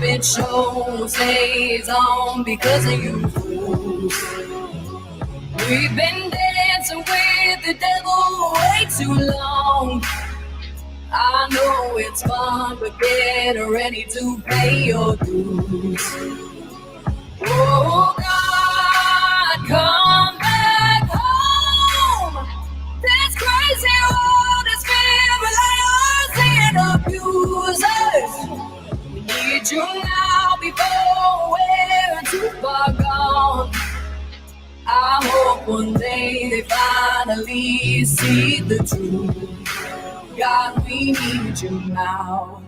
it show stays on because of you. We've been dancing with the devil way too long. I know it's fun, but get ready to pay your dues. Oh God, come back home. This crazy world is filled with liars and abusers. We need you now before we're too far gone. I hope one day they finally see the truth. God, we need you now.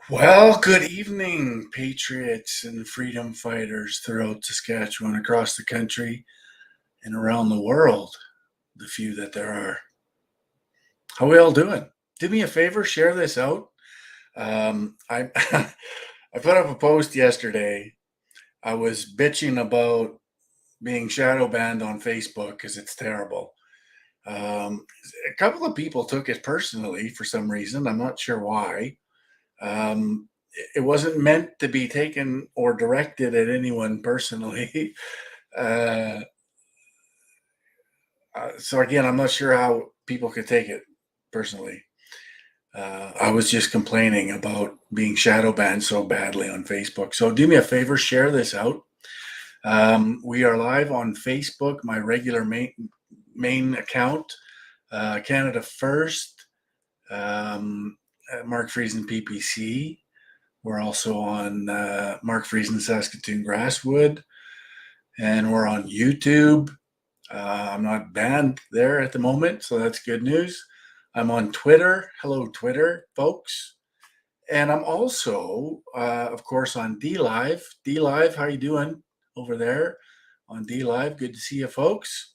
Well, good evening, patriots and freedom fighters throughout Saskatchewan, across the country, and around the world, the few that there are. How are we all doing? Do me a favor, share this out. I I put up a post yesterday. I was bitching about being shadow banned on Facebook because it's terrible. A couple of people took it personally for some reason. I'm not sure why. It wasn't meant to be taken or directed at anyone personally. So again, I'm not sure how people could take it personally. I was just complaining about being shadow banned so badly on Facebook. So do me a favor, share this out. We are live on Facebook, my regular main account, Canada First, Mark Friesen PPC. We're also on Mark Friesen Saskatoon Grasswood, and we're on YouTube. I'm not banned there at the moment, so that's good news. I'm on Twitter. Hello, Twitter, folks. And I'm also, of course, on DLive. DLive, how you doing over there on DLive? Good to see you, folks.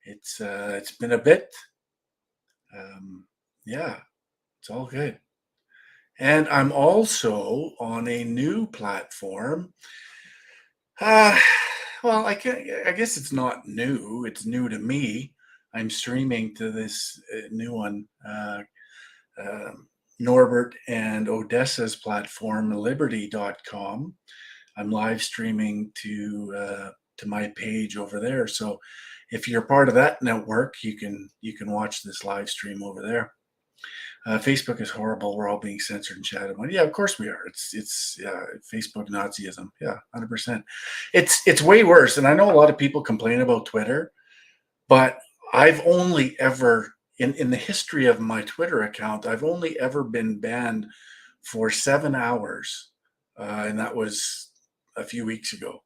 It's been a bit. Yeah, it's all good. And I'm also on a new platform. Well, I guess it's not new. It's new to me. I'm streaming to this new one, Norbert and Odessa's platform, liberty.com. I'm live streaming to my page over there. So if you're part of that network, you can watch this live stream over there. Facebook is horrible. We're all being censored and shadowed. Yeah, of course we are. It's Facebook Nazism. Yeah, 100%. It's way worse. And I know a lot of people complain about Twitter, but I've only ever in the history of my Twitter account, I've only ever been banned for 7 hours, and that was a few weeks ago.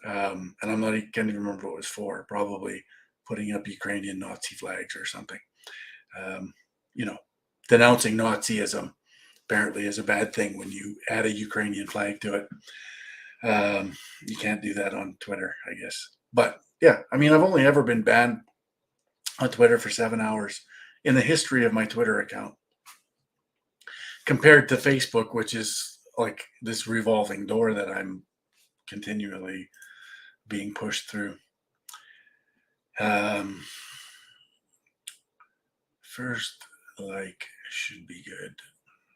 And can't even remember what it was for. Probably putting up Ukrainian Nazi flags or something. Denouncing Nazism apparently is a bad thing when you add a Ukrainian flag to it. You can't do that on Twitter, I guess. But yeah, I mean, I've only ever been banned on Twitter for 7 hours in the history of my Twitter account, compared to Facebook, which is like this revolving door that I'm continually being pushed through. First, like, should be good.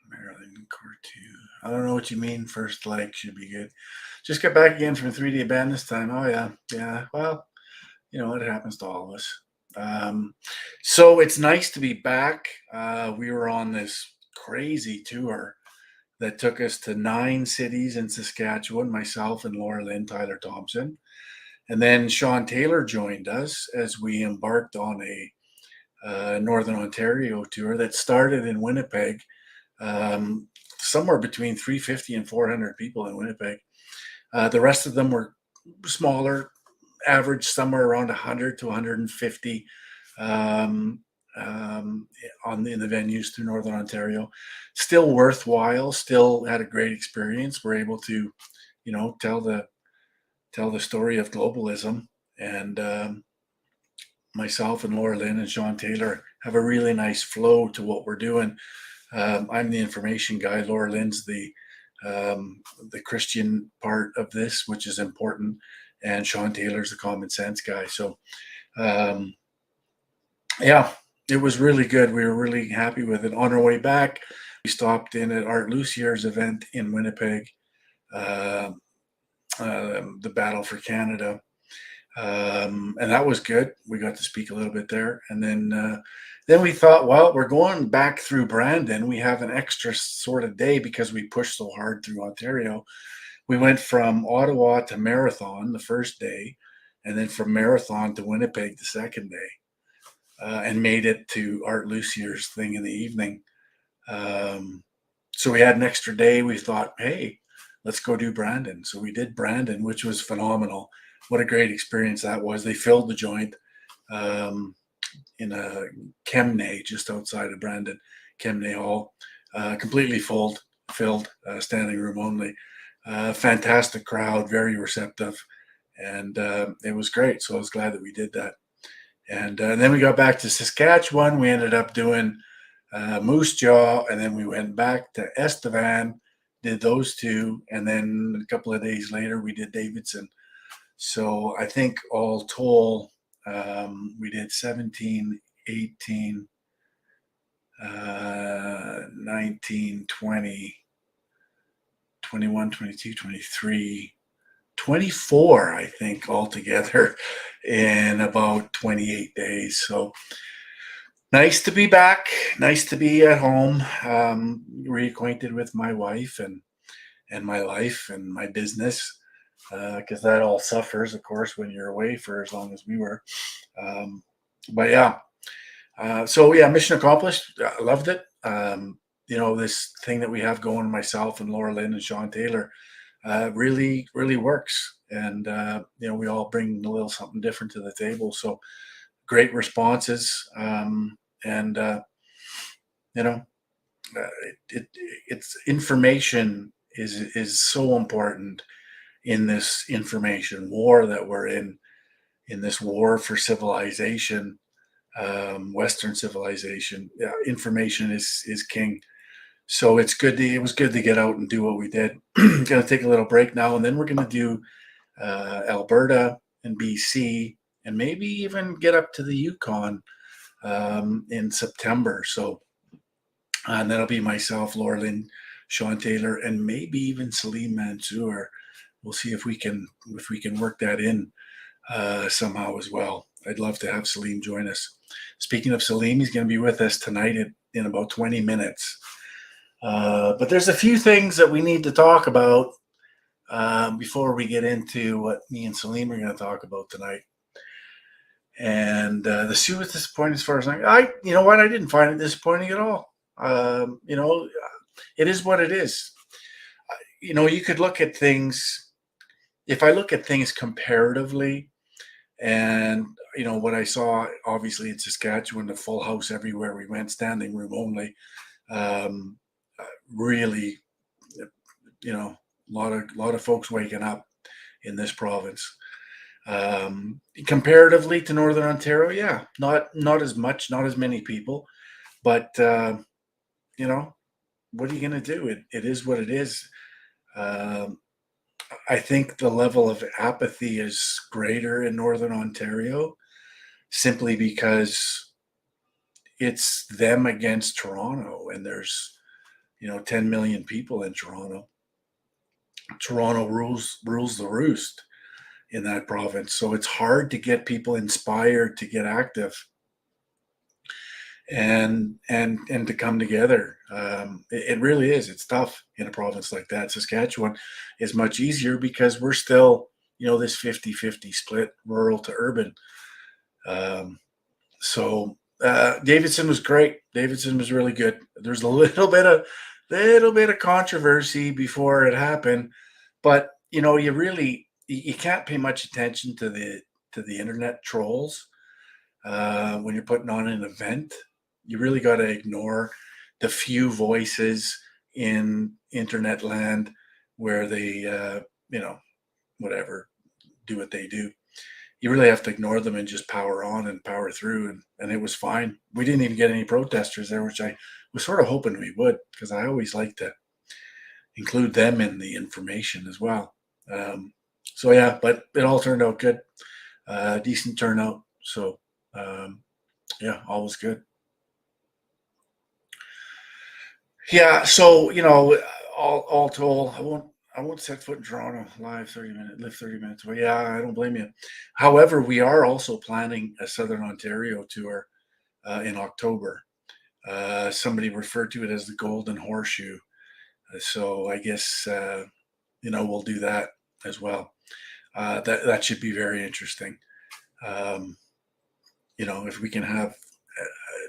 Maryland Cortu. I don't know what you mean. First like should be good. Just got back again from 3D band this time. Oh yeah. Well, it happens to all of us. So it's nice to be back. We were on this crazy tour that took us to 9 cities in Saskatchewan. Myself and Laura Lynn, Tyler Thompson, and then Sean Taylor joined us as we embarked on a Northern Ontario tour that started in Winnipeg. Somewhere between 350 and 400 people in Winnipeg. The rest of them were smaller, average somewhere around 100 to 150 in the venues through Northern Ontario. Still worthwhile. Still had a great experience. We're able to, tell the story of globalism, and myself and Laura Lynn and Sean Taylor have a really nice flow to what we're doing. I'm the information guy. Laura Lynn's the Christian part of this, which is important, and Sean Taylor's the common sense guy. So, yeah, it was really good. We were really happy with it. On our way back, we stopped in at Art Lucier's event in Winnipeg, uh, the Battle for Canada. And that was good. We got to speak a little bit there, and then we thought, well, we're going back through Brandon. We have an extra sort of day because we pushed so hard through Ontario. We went from Ottawa to Marathon the first day, and then from Marathon to Winnipeg the second day, and made it to Art Lucier's thing in the evening. So we had an extra day. We thought, hey, let's go do Brandon. So we did Brandon, which was phenomenal. What a great experience that was. They filled the joint in a Chemnay just outside of Brandon, Chemnay Hall, completely filled, standing room only. Fantastic crowd, very receptive, and it was great. So I was glad that we did that. And then we got back to Saskatchewan. We ended up doing Moose Jaw, and then we went back to Estevan, did those two, and then a couple of days later we did Davidson. So I think all told, we did 17, 18, 19, 20, 21, 22, 23, 24, I think, altogether in about 28 days. So nice to be back. Nice to be at home, reacquainted with my wife and my life and my business, because that all suffers, of course, when you're away for as long as we were. But yeah, so yeah, mission accomplished. I loved it. This thing that we have going, myself and Laura Lynn and Sean Taylor, really, really works. And, we all bring a little something different to the table. So great responses. And, it's information is so important in this information war that we're in this war for civilization, Western civilization. Information is king. So it was good to get out and do what we did. Going to take a little break now, and then we're going to do Alberta and BC, and maybe even get up to the Yukon in September. So, and that'll be myself, Laura Lynn, Sean Taylor, and maybe even Salim Mansur. We'll see if we can work that in somehow as well. I'd love to have Salim join us. Speaking of Salim, he's going to be with us tonight in about 20 minutes. But there's a few things that we need to talk about before we get into what me and Salim are going to talk about tonight. And the Sioux was disappointing as far as you know what? I didn't find it disappointing at all. It is what it is. You could look at things. If I look at things comparatively, and what I saw, obviously in Saskatchewan, the full house everywhere we went, standing room only. Really, a lot of folks waking up in this province. Comparatively to Northern Ontario, yeah, not as much, not as many people, but what are you going to do? It is what it is. I think the level of apathy is greater in Northern Ontario simply because it's them against Toronto, and there's 10 million people in Toronto. Toronto rules the roost in that province, so it's hard to get people inspired to get active and to come together. It really is. It's tough in a province like that. Saskatchewan is much easier because we're still this 50-50 split, rural to urban. So Davidson was great. Davidson was really good. There's a little bit of controversy before it happened, but you can't pay much attention to the internet trolls when you're putting on an event. You really got to ignore the few voices in internet land where they whatever, do what they do. You really have to ignore them and just power on and power through, and it was fine. We didn't even get any protesters there, which I was sort of hoping we would, because I always like to include them in the information as well. So yeah, but it all turned out good. Decent turnout. So yeah, all was good. Yeah, so all told, I won't set foot in Toronto live 30 minutes away. Yeah, I don't blame you. However, we are also planning a Southern Ontario tour in October. Somebody referred to it as the Golden Horseshoe. So I guess we'll do that as well. That should be very interesting. Um, if we can have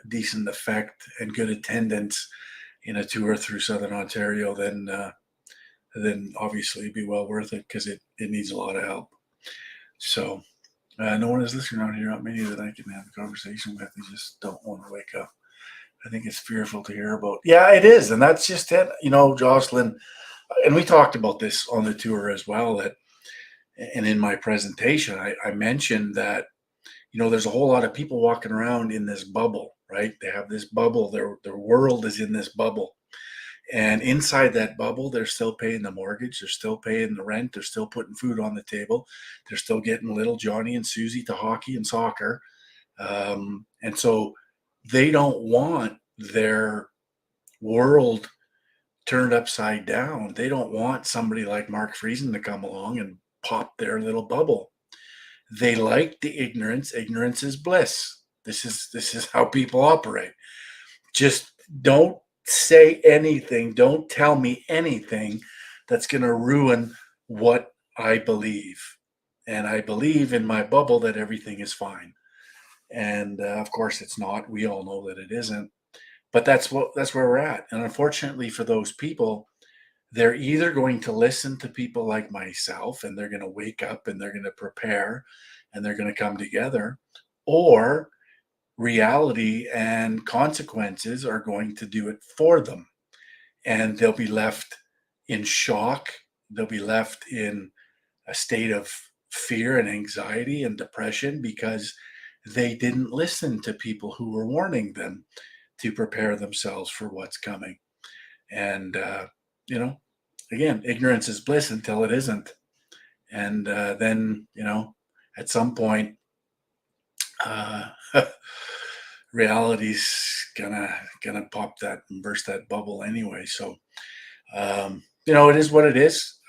decent effect and good attendance in a tour through Southern Ontario, then obviously it'd be well worth it because it needs a lot of help. So no one is listening out here, not many that I can have a conversation with. They just don't want to wake up. I think it's fearful to hear about. Yeah, it is, and that's just it. Jocelyn, and we talked about this on the tour as well. And in my presentation, I mentioned that there's a whole lot of people walking around in this bubble, right? They have this bubble. Their world is in this bubble. And inside that bubble, they're still paying the mortgage. They're still paying the rent. They're still putting food on the table. They're still getting little Johnny and Susie to hockey and soccer. And so they don't want their world turned upside down. They don't want somebody like Mark Friesen to come along and pop their little bubble. They like the ignorance. Ignorance is bliss. This is how people operate. Just don't say anything. Don't tell me anything that's going to ruin what I believe. And I believe in my bubble that everything is fine. And of course, it's not. We all know that it isn't. But that's where we're at. And unfortunately, for those people, they're either going to listen to people like myself, and they're going to wake up and they're going to prepare and they're going to come together, or reality and consequences are going to do it for them. And they'll be left in shock. They'll be left in a state of fear and anxiety and depression because they didn't listen to people who were warning them to prepare themselves for what's coming. And, again, ignorance is bliss until it isn't. And then, at some point, uh, reality's gonna pop that and burst that bubble anyway. So, it is what it is.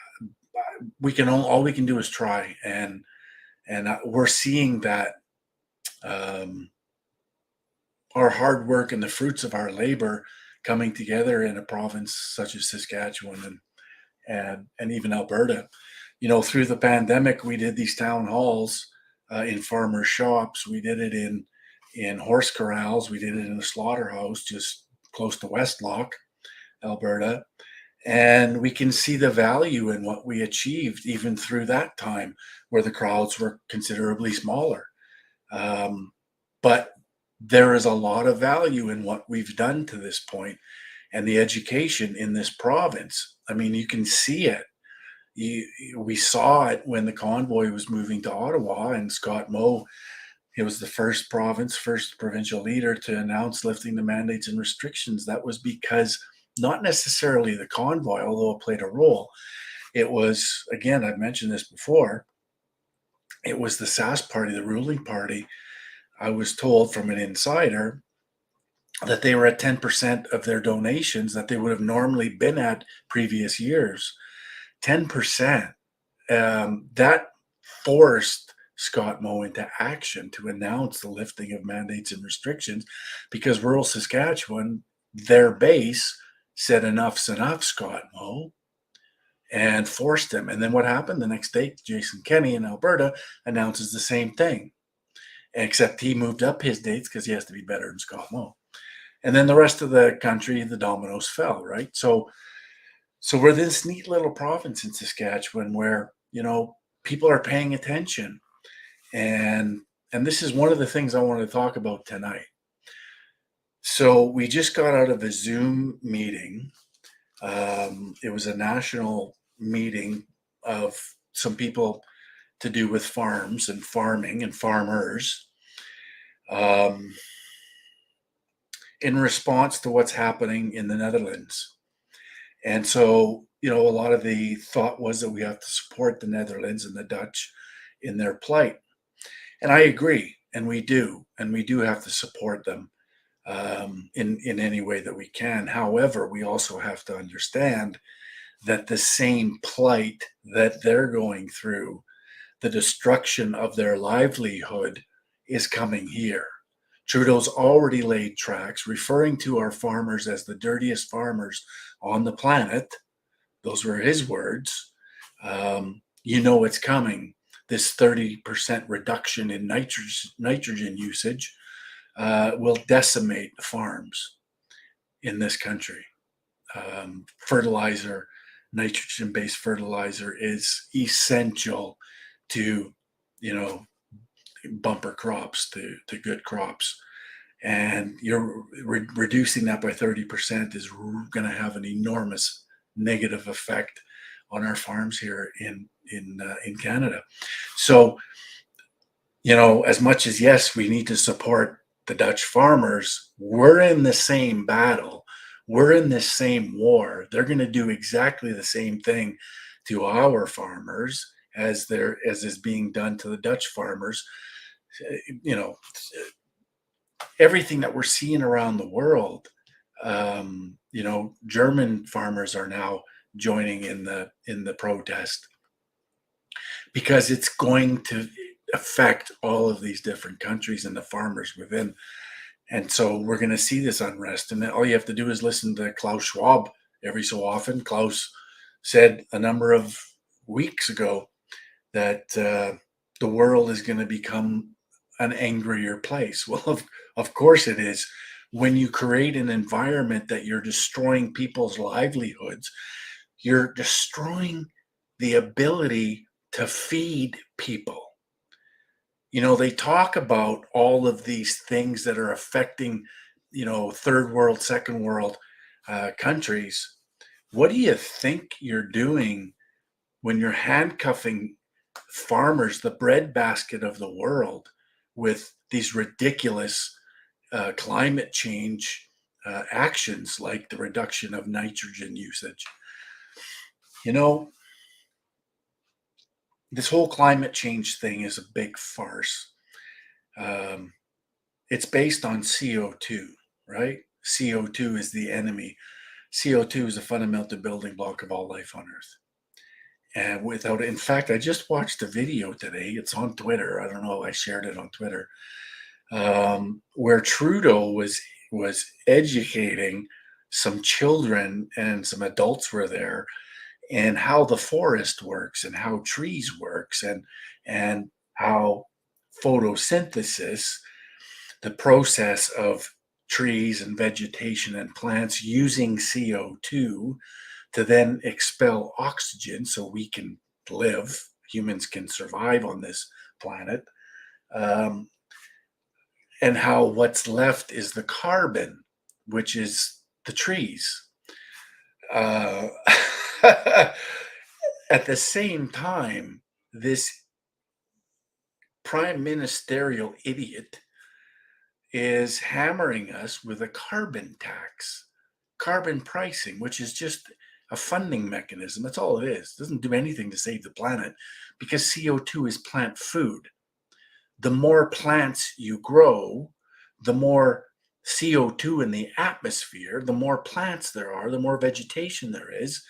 All we can do is try, and we're seeing that our hard work and the fruits of our labor coming together in a province such as Saskatchewan and even Alberta. Through the pandemic, we did these town halls in farmers' shops. We did it in horse corrals. We did it in a slaughterhouse just close to Westlock, Alberta. And we can see the value in what we achieved even through that time where the crowds were considerably smaller. But there is a lot of value in what we've done to this point and the education in this province. I mean, you can see it. We saw it when the convoy was moving to Ottawa, and Scott Moe, he was the first provincial leader to announce lifting the mandates and restrictions. That was because not necessarily the convoy, although it played a role. It was, again, I've mentioned this before, it was the Sask party, the ruling party. I was told from an insider that they were at 10% of their donations that they would have normally been at previous years. 10%. That forced Scott Moe into action to announce the lifting of mandates and restrictions because rural Saskatchewan, their base, said enough's enough, Scott Moe, and forced him. And then what happened? The next day, Jason Kenney in Alberta announces the same thing, except he moved up his dates because he has to be better than Scott Moe. And then the rest of the country, the dominoes fell, right? So we're this neat little province in Saskatchewan where, people are paying attention. And this is one of the things I want to talk about tonight. So we just got out of a Zoom meeting. It was a national meeting of some people to do with farms and farming and farmers. In response to what's happening in the Netherlands. And so, a lot of the thought was that we have to support the Netherlands and the Dutch in their plight. And I agree, and we do have to support them. in any way that we can. However, we also have to understand that the same plight that they're going through, the destruction of their livelihood, is coming here. Trudeau's already laid tracks, referring to our farmers as the dirtiest farmers on the planet. Those were his words. It's coming. This 30% reduction in nitrogen usage will decimate the farms in this country. Fertilizer, nitrogen-based fertilizer, is essential to, bumper crops, to good crops. And you're reducing that by 30% is going to have an enormous negative effect on our farms here in Canada. So, as much as, yes, we need to support the Dutch farmers, we're in the same battle. We're in this same war. They're going to do exactly the same thing to our farmers as is being done to the Dutch farmers. Everything that we're seeing around the world, German farmers are now joining in the protest, because it's going to affect all of these different countries and the farmers within. And so we're going to see this unrest. And all you have to do is listen to Klaus Schwab every so often. Klaus said a number of weeks ago that the world is going to become an angrier place. Well, of course it is. When you create an environment that you're destroying people's livelihoods, you're destroying the ability to feed people. They talk about all of these things that are affecting, third world, second world countries. What do you think you're doing when you're handcuffing farmers, the breadbasket of the world, with these ridiculous climate change actions like the reduction of nitrogen usage? This whole climate change thing is a big farce. It's based on CO2, right? CO2 is the enemy. CO2 is a fundamental building block of all life on Earth. And without it, in fact, I just watched a video today. It's on Twitter. I don't know. I shared it on Twitter, where Trudeau was educating some children, and some adults were there, and how the forest works, and how trees works, and how photosynthesis, the process of trees and vegetation and plants using CO2 to then expel oxygen so we can live, humans can survive on this planet, and how what's left is the carbon, which is the trees. At the same time, this prime ministerial idiot is hammering us with a carbon tax, carbon pricing, which is just a funding mechanism. That's all it is. It doesn't do anything to save the planet, because CO2 is plant food. The more plants you grow, the more CO2 in the atmosphere, the more plants there are, the more vegetation there is.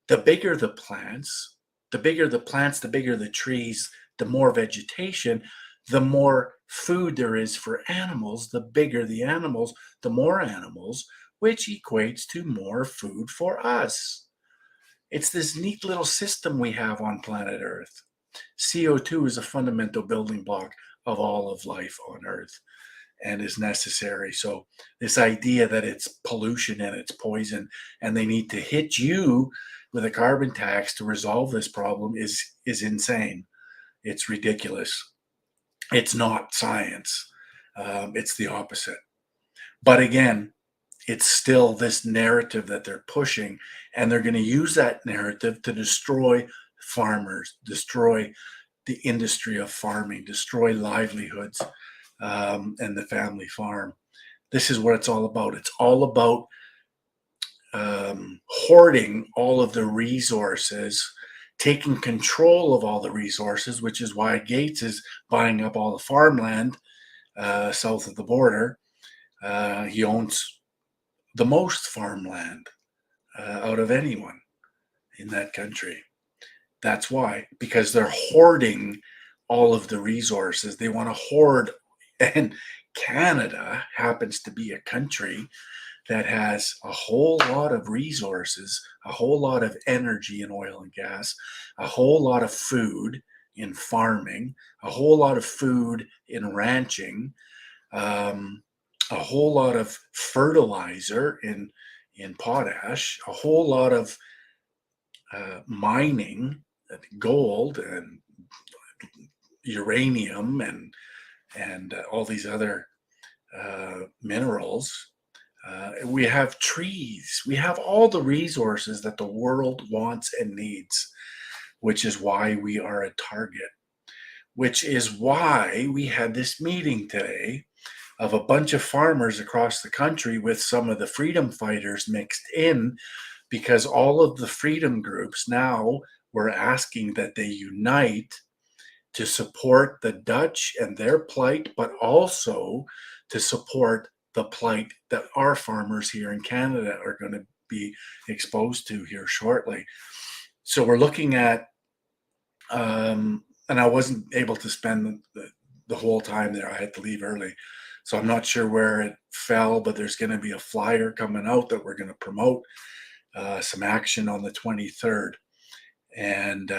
The bigger the plants, the bigger the trees, the more vegetation, the more food there is for animals. The bigger the animals, the more animals, which equates to more food for us. It's this neat little system we have on planet Earth. CO2 is a fundamental building block of all of life on Earth, and is necessary. So this idea that it's pollution and it's poison, and they need to hit you with a carbon tax to resolve this problem is insane. It's ridiculous. It's not science. It's the opposite. But again, it's still this narrative that they're pushing, and they're going to use that narrative to destroy farmers, destroy the industry of farming, destroy livelihoods, and the family farm. This is what it's all about. It's all about hoarding all of the resources, taking control of all the resources, which is why Gates is buying up all the farmland south of the border, He owns the most farmland out of anyone in that country. That's why, because they're hoarding all of the resources. They want to hoard, and Canada happens to be a country that has a whole lot of resources, a whole lot of energy in oil and gas, a whole lot of food in farming, a whole lot of food in ranching, a whole lot of fertilizer in potash, a whole lot of mining, gold and uranium and all these other minerals. We have trees. We have all the resources that the world wants and needs, which is why we are a target, which is why we had this meeting today of a bunch of farmers across the country with some of the freedom fighters mixed in, because all of the freedom groups now were asking that they unite to support the Dutch and their plight, but also to support the plight that our farmers here in Canada are going to be exposed to here shortly. So we're looking at, and I wasn't able to spend the whole time there. I had to leave early. So I'm not sure where it fell, but there's going to be a flyer coming out that we're going to promote some action on the 23rd. And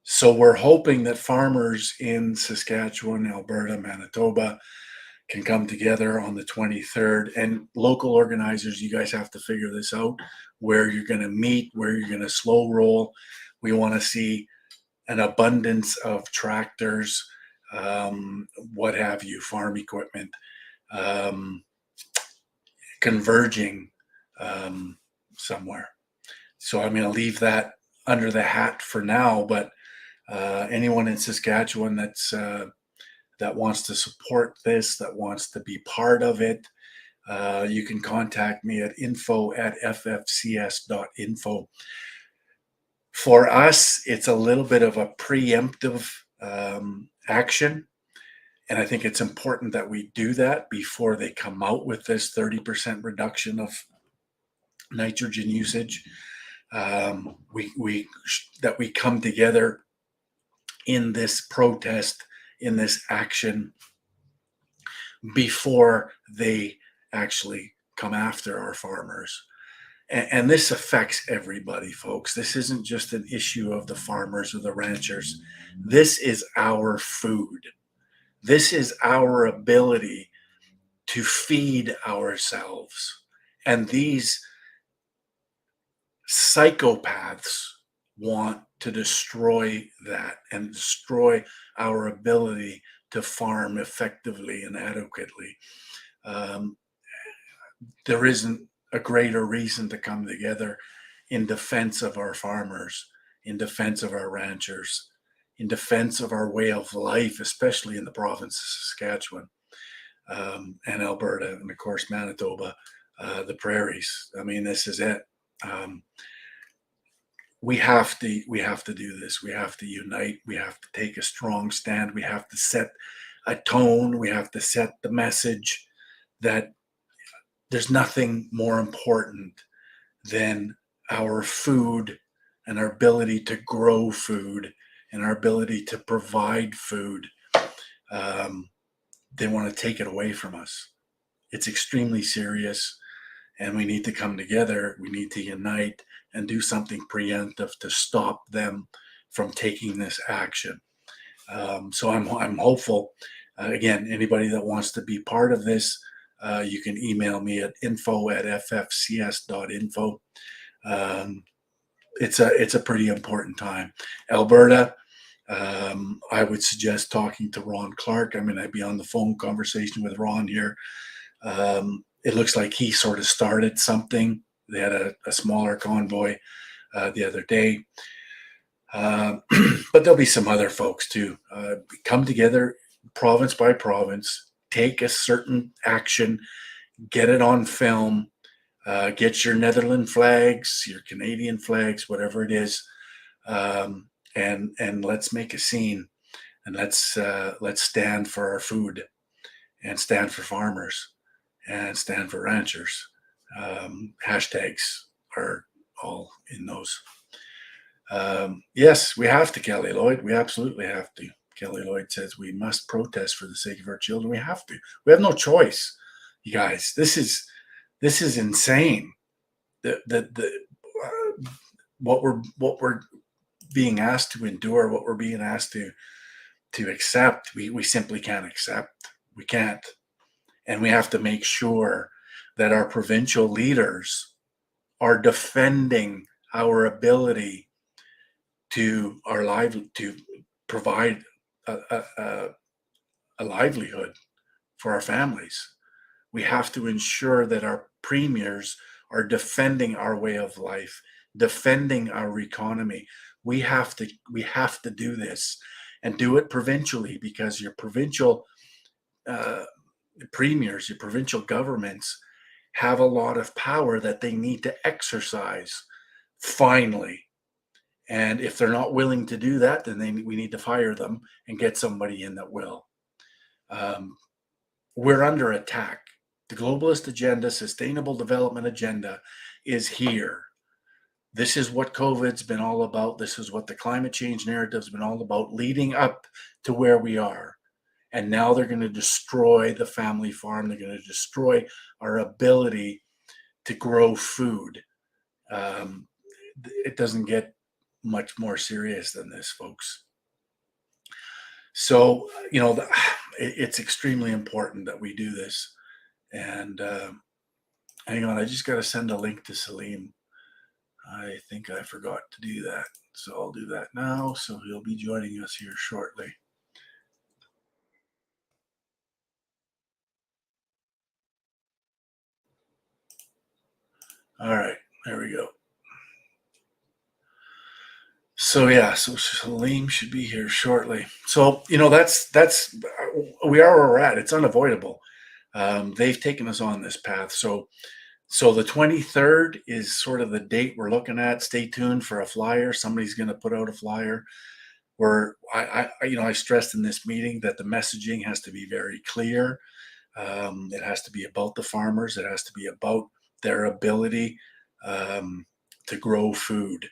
so we're hoping that farmers in Saskatchewan, Alberta, Manitoba can come together on the 23rd. And local organizers, you guys have to figure this out, where you're going to meet, where you're going to slow roll. We want to see an abundance of tractors, what have you, farm equipment, converging somewhere. So I'm going to leave that under the hat for now, but anyone in Saskatchewan that wants to support this, that wants to be part of it, you can contact me at info@ffcs.info. For us, it's a little bit of a preemptive action. And I think it's important that we do that before they come out with this 30% reduction of nitrogen usage. That we come together in this protest, in this action, before they actually come after our farmers. And this affects everybody, folks. This isn't just an issue of the farmers or the ranchers. This is our food. This is our ability to feed ourselves. And these psychopaths want to destroy that and destroy our ability to farm effectively and adequately. There isn't a greater reason to come together in defense of our farmers, in defense of our ranchers, in defense of our way of life, especially in the province of Saskatchewan and Alberta, and of course Manitoba, the prairies. I mean, this is it. We have to do this. We have to unite. We have to take a strong stand. We have to set a tone. We have to set the message that there's nothing more important than our food and our ability to grow food and our ability to provide food. They want to take it away from us. It's extremely serious, and we need to come together. We need to unite and do something preemptive to stop them from taking this action. So I'm hopeful. Again, anybody that wants to be part of this, you can email me at info@ffcs.info. It's a pretty important time. Alberta, I would suggest talking to Ron Clark. I'm going to be on the phone conversation with Ron here. It looks like he sort of started something. They had a smaller convoy the other day. But there'll be some other folks too. Come together, province by province, take a certain action, get it on film, get your Netherlands flags, your Canadian flags, whatever it is, and let's make a scene, and let's stand for our food. and stand for farmers and stand for ranchers. Hashtags are all in those. Yes, we have to, Kelly Lloyd. We absolutely have to. Kelly Lloyd says we must protest for the sake of our children. We have to. We have no choice, you guys. This is insane. What we're being asked to endure, what we're being asked to accept, we simply can't accept. We can't. And we have to make sure that our provincial leaders are defending our ability to provide a livelihood for our families. We have to ensure that our premiers are defending our way of life, defending our economy. We have to do this and do it provincially, because your provincial premiers, your provincial governments have a lot of power that they need to exercise finally. And if they're not willing to do that, then we need to fire them and get somebody in that will. We're under attack. The globalist agenda, sustainable development agenda is here. This is what COVID's been all about. This is what the climate change narrative's been all about, leading up to where we are. And now they're going to destroy the family farm. They're going to destroy our ability to grow food. It doesn't get much more serious than this, folks. So, it's extremely important that we do this. And hang on, I just got to send a link to Salim. I think I forgot to do that. So I'll do that now. So he'll be joining us here shortly. All right, there we go. So yeah, so Salim should be here shortly. So that's we are where we're at. It's unavoidable. They've taken us on this path. So the 23rd is sort of the date we're looking at. Stay tuned for a flyer. Somebody's going to put out a flyer. Where I stressed in this meeting that the messaging has to be very clear. It has to be about the farmers. It has to be about their ability to grow food,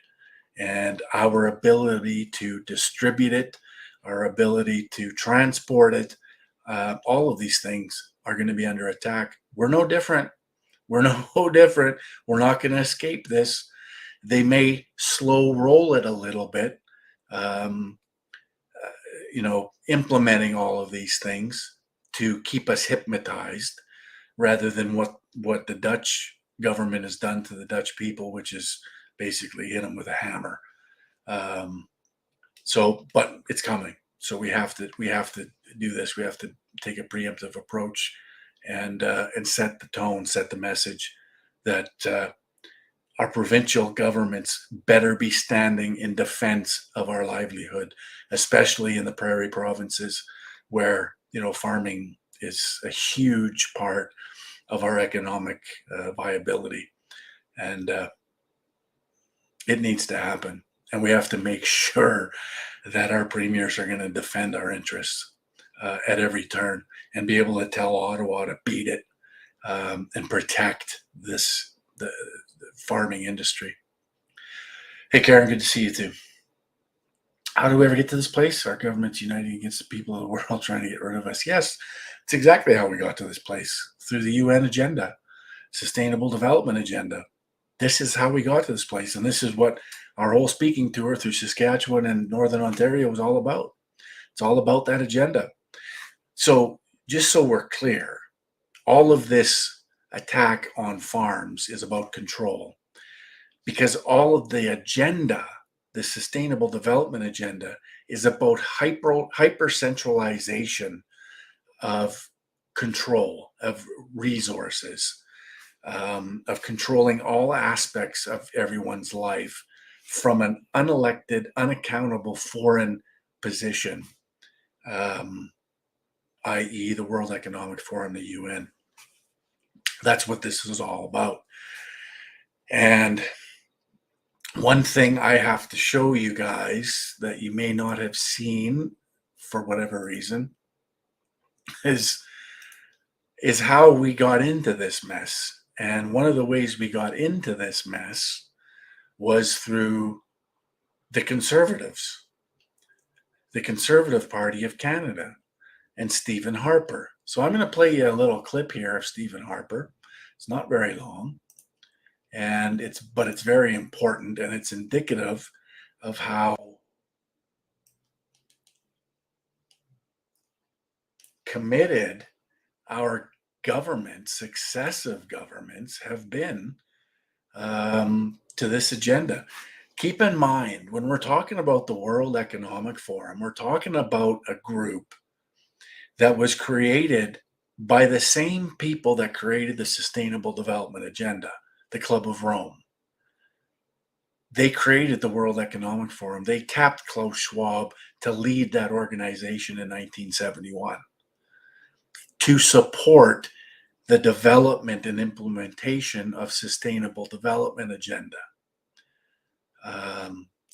and our ability to distribute it, our ability to transport it. All of these things are going to be under attack. We're no different. We're no different. We're not going to escape this. They may slow roll it a little bit, implementing all of these things to keep us hypnotized, rather than what the Dutch government has done to the Dutch people, which is basically hit them with a hammer. But it's coming. So we have to do this. We have to take a preemptive approach and set the tone, set the message that our provincial governments better be standing in defense of our livelihood, especially in the prairie provinces where, farming is a huge part of our economic viability. And it needs to happen. And we have to make sure that our premiers are going to defend our interests at every turn and be able to tell Ottawa to beat it and protect the farming industry. Hey, Karen, good to see you too. How do we ever get to this place? Our government's uniting against the people of the world trying to get rid of us. Yes, it's exactly how we got to this place, through the UN agenda, Sustainable Development Agenda. This is how we got to this place. And this is what our whole speaking tour through Saskatchewan and Northern Ontario was all about. It's all about that agenda. So just so we're clear, all of this attack on farms is about control, because all of the agenda, the Sustainable Development Agenda, is about hyper centralization of control of resources, of controlling all aspects of everyone's life from an unelected, unaccountable foreign position, i.e. the World Economic Forum, the UN. That's what this is all about. And one thing I have to show you guys that you may not have seen for whatever reason is is how we got into this mess. And one of the ways we got into this mess was through the Conservatives, the Conservative Party of Canada, and Stephen Harper. So I'm going to play you a little clip here of Stephen Harper. It's not very long, but it's very important, and it's indicative of how committed our governments, successive governments, have been to this agenda. Keep in mind, when we're talking about the World Economic Forum, we're talking about a group that was created by the same people that created the Sustainable Development Agenda, the Club of Rome. They created the World Economic Forum. They tapped Klaus Schwab to lead that organization in 1971 to support the development and implementation of Sustainable Development Agenda.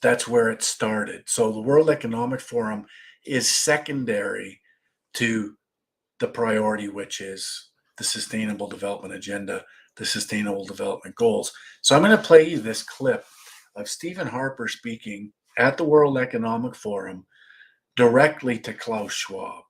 That's where it started. So the World Economic Forum is secondary to the priority, which is the Sustainable Development Agenda, the Sustainable Development Goals. So I'm going to play you this clip of Stephen Harper speaking at the World Economic Forum directly to Klaus Schwab.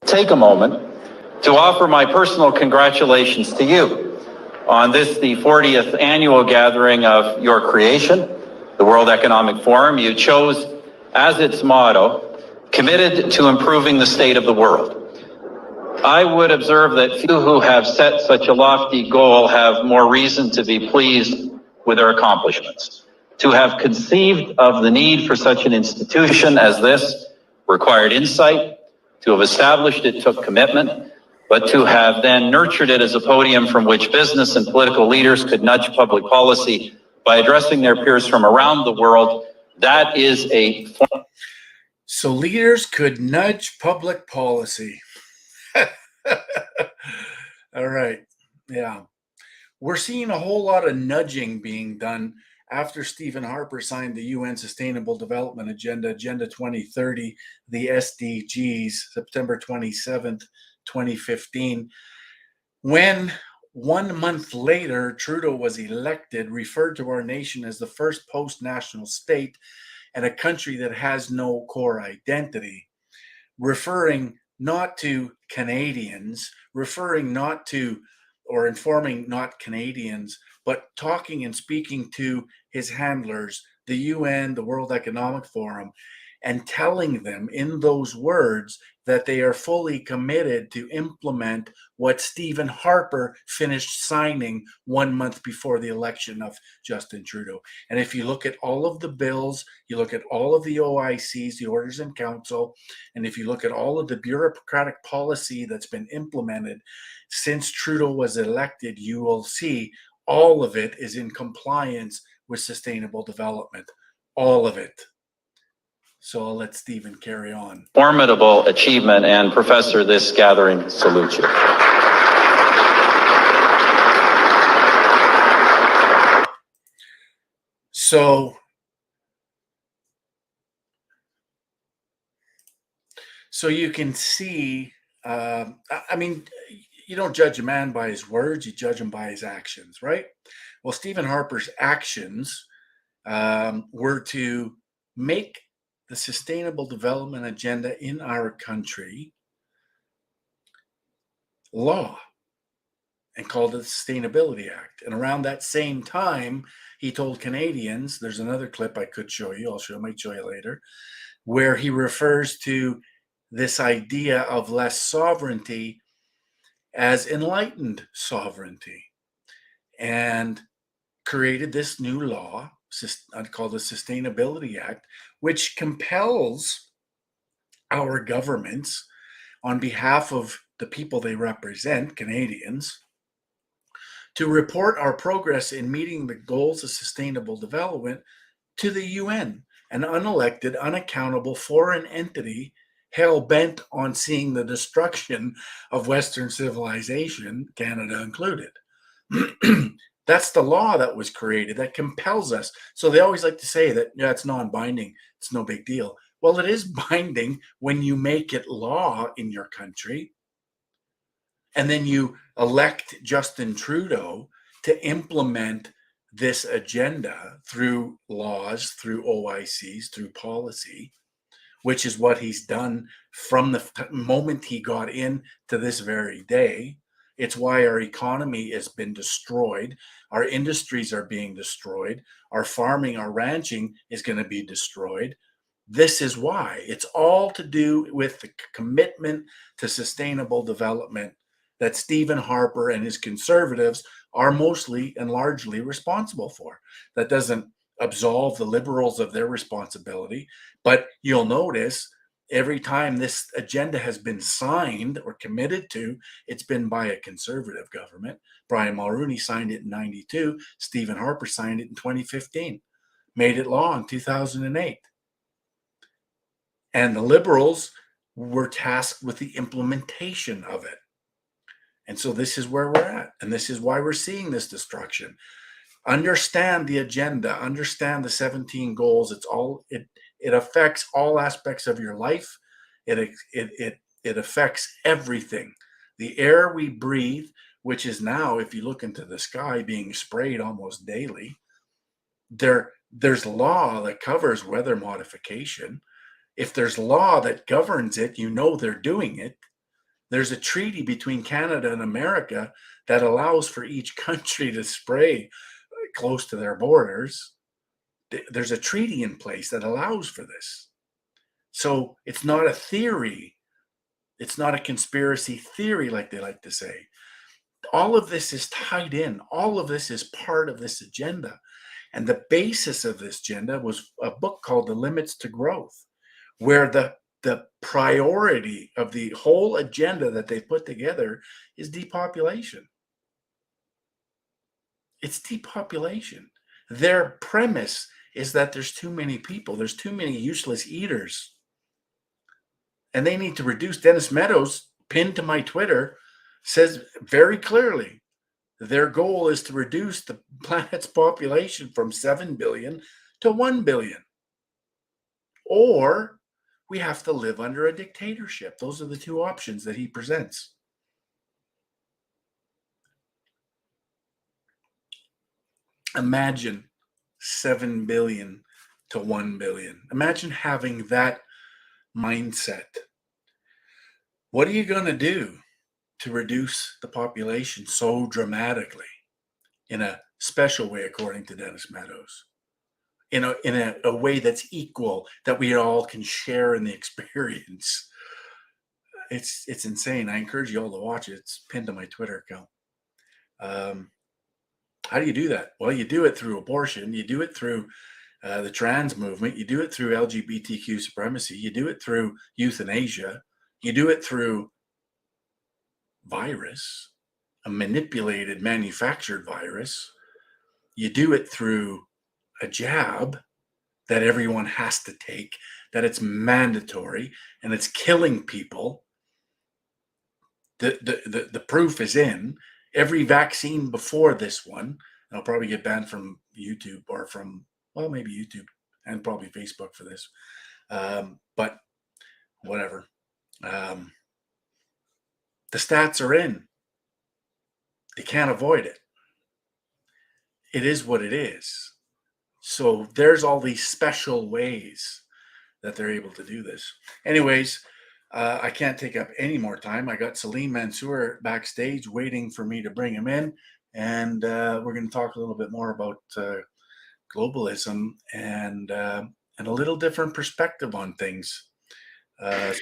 Take a moment to offer my personal congratulations to you on this, the 40th annual gathering of your creation, the World Economic Forum. You chose as its motto, committed to improving the state of the world. I would observe that few who have set such a lofty goal have more reason to be pleased with their accomplishments. To have conceived of the need for such an institution as this required insight. To have established it took commitment, but to have then nurtured it as a podium from which business and political leaders could nudge public policy by addressing their peers from around the world, that is a form. So leaders could nudge public policy. All right. Yeah. We're seeing a whole lot of nudging being done after Stephen Harper signed the UN Sustainable Development Agenda, Agenda 2030, the SDGs, September 27th, 2015, when 1 month later, Trudeau was elected, referred to our nation as the first post-national state and a country that has no core identity, referring not to Canadians, referring not to or informing not Canadians, but talking and speaking to his handlers, the UN, the World Economic Forum, and telling them in those words that they are fully committed to implement what Stephen Harper finished signing 1 month before the election of Justin Trudeau. And if you look at all of the bills, you look at all of the OICs, the Orders in Council, and if you look at all of the bureaucratic policy that's been implemented since Trudeau was elected, you will see all of it is in compliance with sustainable development. All of it. So I'll let Stephen carry on. Formidable achievement, and Professor, this gathering salutes you. So you can see, I mean, you don't judge a man by his words, you judge him by his actions, right? Well, Stephen Harper's actions were to make the Sustainable Development Agenda in our country law and called it the Sustainability Act. And around that same time, he told Canadians, there's another clip I could show you, I might show you later, where he refers to this idea of less sovereignty as enlightened sovereignty, and created this new law called the Sustainability Act, which compels our governments on behalf of the people they represent, Canadians, to report our progress in meeting the goals of sustainable development to the UN, an unelected, unaccountable foreign entity hell-bent on seeing the destruction of Western civilization, Canada included. That's the law that was created that compels us. So they always like to say that, yeah, it's non-binding, it's no big deal. Well, it is binding when you make it law in your country, and then you elect Justin Trudeau to implement this agenda through laws, through OICs, through policy, which is what he's done from the moment he got in to this very day. It's why our economy has been destroyed. Our industries are being destroyed. Our farming, our ranching is going to be destroyed. This is why. It's all to do with the commitment to sustainable development that Stephen Harper and his conservatives are mostly and largely responsible for. That doesn't absolve the liberals of their responsibility, but you'll notice every time this agenda has been signed or committed to, it's been by a conservative government. Brian Mulroney signed it in 92. Stephen Harper signed it in 2015, made it law in 2008. And the liberals were tasked with the implementation of it. And so this is where we're at. And this is why we're seeing this destruction. Understand the agenda, understand the 17 goals. It affects all aspects of your life. It affects everything. The air we breathe, which is now, if you look into the sky, being sprayed almost daily, there's law that covers weather modification. If there's law that governs it, you know they're doing it. There's a treaty between Canada and America that allows for each country to spray close to their borders. There's a treaty in place that allows for this. So it's not a theory. It's not a conspiracy theory like they like to say. All of this is tied in. All of this is part of this agenda. And the basis of this agenda was a book called The Limits to Growth, where the priority of the whole agenda that they put together is depopulation. It's depopulation. Their premise is that there's too many people. There's too many useless eaters. And they need to reduce. Dennis Meadows, pinned to my Twitter, says very clearly their goal is to reduce the planet's population from 7 billion to 1 billion. Or we have to live under a dictatorship. Those are the two options that he presents. Imagine 7 billion to 1 billion. Imagine having that mindset. What are you going to do to reduce the population so dramatically in a special way, according to Dennis Meadows? In a way that's equal, that we all can share in the experience. It's insane. I encourage you all to watch it. It's pinned to my Twitter account. How do you do that? Well, you do it through abortion. You do it through the trans movement. You do it through LGBTQ supremacy. You do it through euthanasia. You do it through virus, a manipulated, manufactured virus. You do it through a jab that everyone has to take, that it's mandatory and it's killing people. The proof is in. Every vaccine before this one, I'll probably get banned from YouTube or from, well, maybe YouTube and probably Facebook for this. But whatever. The stats are in. They can't avoid it. It is what it is. So there's all these special ways that they're able to do this. Anyways, I can't take up any more time. I got Salim Mansur backstage waiting for me to bring him in. And we're going to talk a little bit more about globalism and a little different perspective on things. There's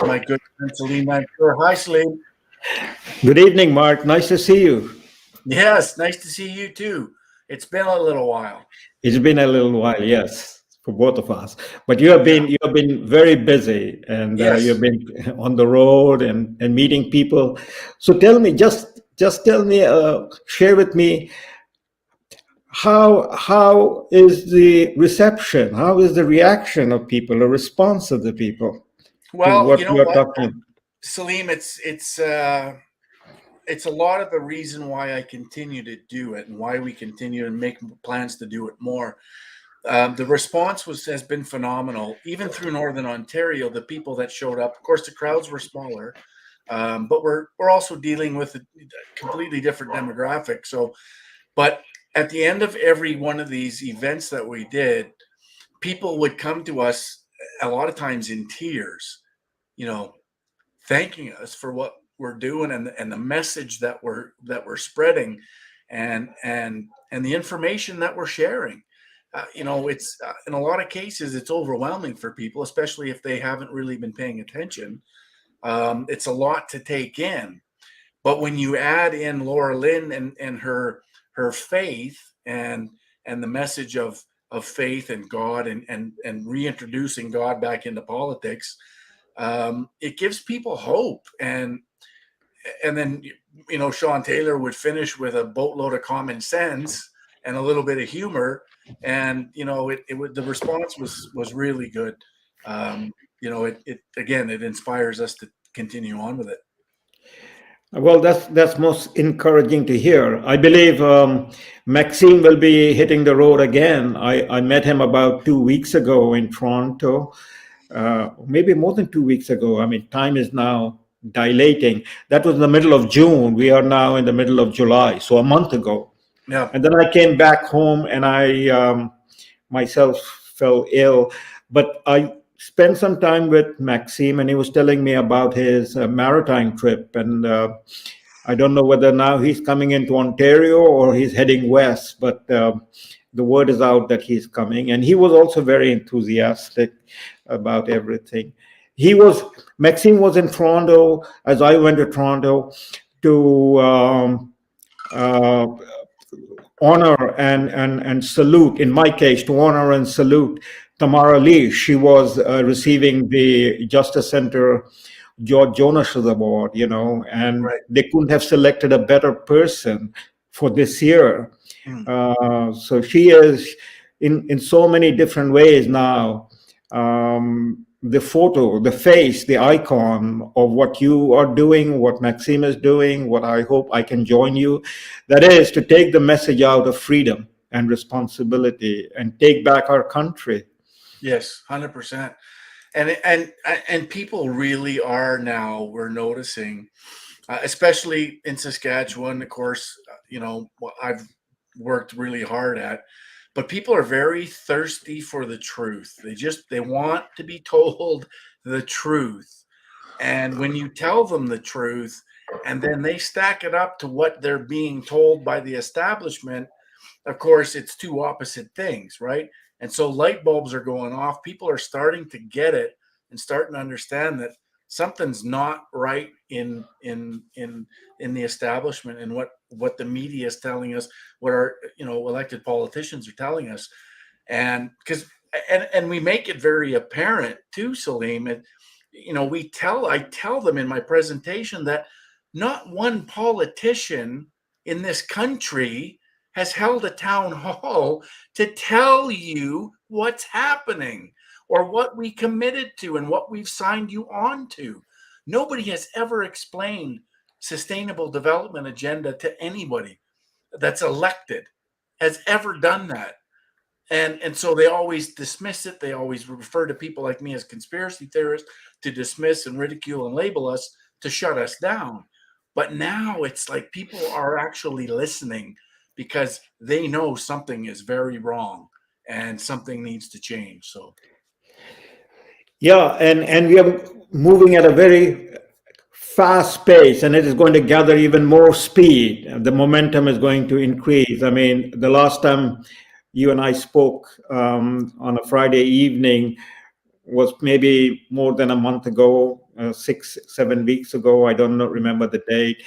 my good friend Salim Mansur. Hi, Salim. Good evening, Mark. Nice to see you. Yes, nice to see you too. It's been a little while. It's been a little while, yes, for both of us. But you have been very busy, and Yes. you've been on the road and meeting people. So tell me, just tell me, share with me, how is the reception? How is the reaction of people, the response of the people? Well, to what you know you're what, talking? Salim, it's a lot of the reason why I continue to do it and why we continue to make plans to do it more. the response has been phenomenal, even through Northern Ontario. The people that showed up, of course, the crowds were smaller, but we're also dealing with a completely different demographic. So, but at the end of every one of these events that we did, people would come to us a lot of times in tears, thanking us for what we're doing and the message that we're spreading, and the information that we're sharing. It's in a lot of cases it's overwhelming for people, especially if they haven't really been paying attention. It's a lot to take in, but when you add in Laura Lynn and her faith and the message of faith and God and reintroducing God back into politics, it gives people hope. And then Sean Taylor would finish with a boatload of common sense and a little bit of humor, and the response was really good. It inspires us to continue on with it. Well, that's most encouraging to hear. I believe Maxime will be hitting the road again. I met him about 2 weeks ago in Toronto, maybe more than 2 weeks ago. I mean, time is now dilating. That was in the middle of June. We are now in the middle of July, so a month ago. Yeah. And then I came back home and I myself fell ill, but I spent some time with Maxime, and he was telling me about his maritime trip. And I don't know whether now he's coming into Ontario or he's heading west, but the word is out that he's coming. And he was also very enthusiastic about everything. Maxime was in Toronto as I went to Toronto to honor and salute, in my case, to honor and salute Tamara Lee. She was receiving the Justice Center George Jonas Award, and Right. They couldn't have selected a better person for this year. So she is in so many different ways now. The photo, the face, the icon of what you are doing, what Maxime is doing, what I hope I can join you. That is to take the message out of freedom and responsibility and take back our country. Yes, 100%. And people really are now, we're noticing, especially in Saskatchewan, of course, what I've worked really hard at. But people are very thirsty for the truth. They want to be told the truth. And when you tell them the truth and then they stack it up to what they're being told by the establishment, of course, it's two opposite things, right? And so light bulbs are going off. People are starting to get it and starting to understand that something's not right in the establishment and what the media is telling us, what our elected politicians are telling us, and we make it very apparent too, Salim. And I tell them in my presentation that not one politician in this country has held a town hall to tell you what's happening or what we committed to and what we've signed you on to. Nobody has ever explained sustainable development agenda to anybody that's elected, has ever done that. And so they always dismiss it. They always refer to people like me as conspiracy theorists, to dismiss and ridicule and label us, to shut us down. But now it's like people are actually listening because they know something is very wrong and something needs to change. So yeah, and we are moving at a very fast pace, and it is going to gather even more speed. The momentum is going to increase. I mean, the last time you and I spoke on a Friday evening was maybe more than a month ago, 6-7 weeks ago. I don't remember the date.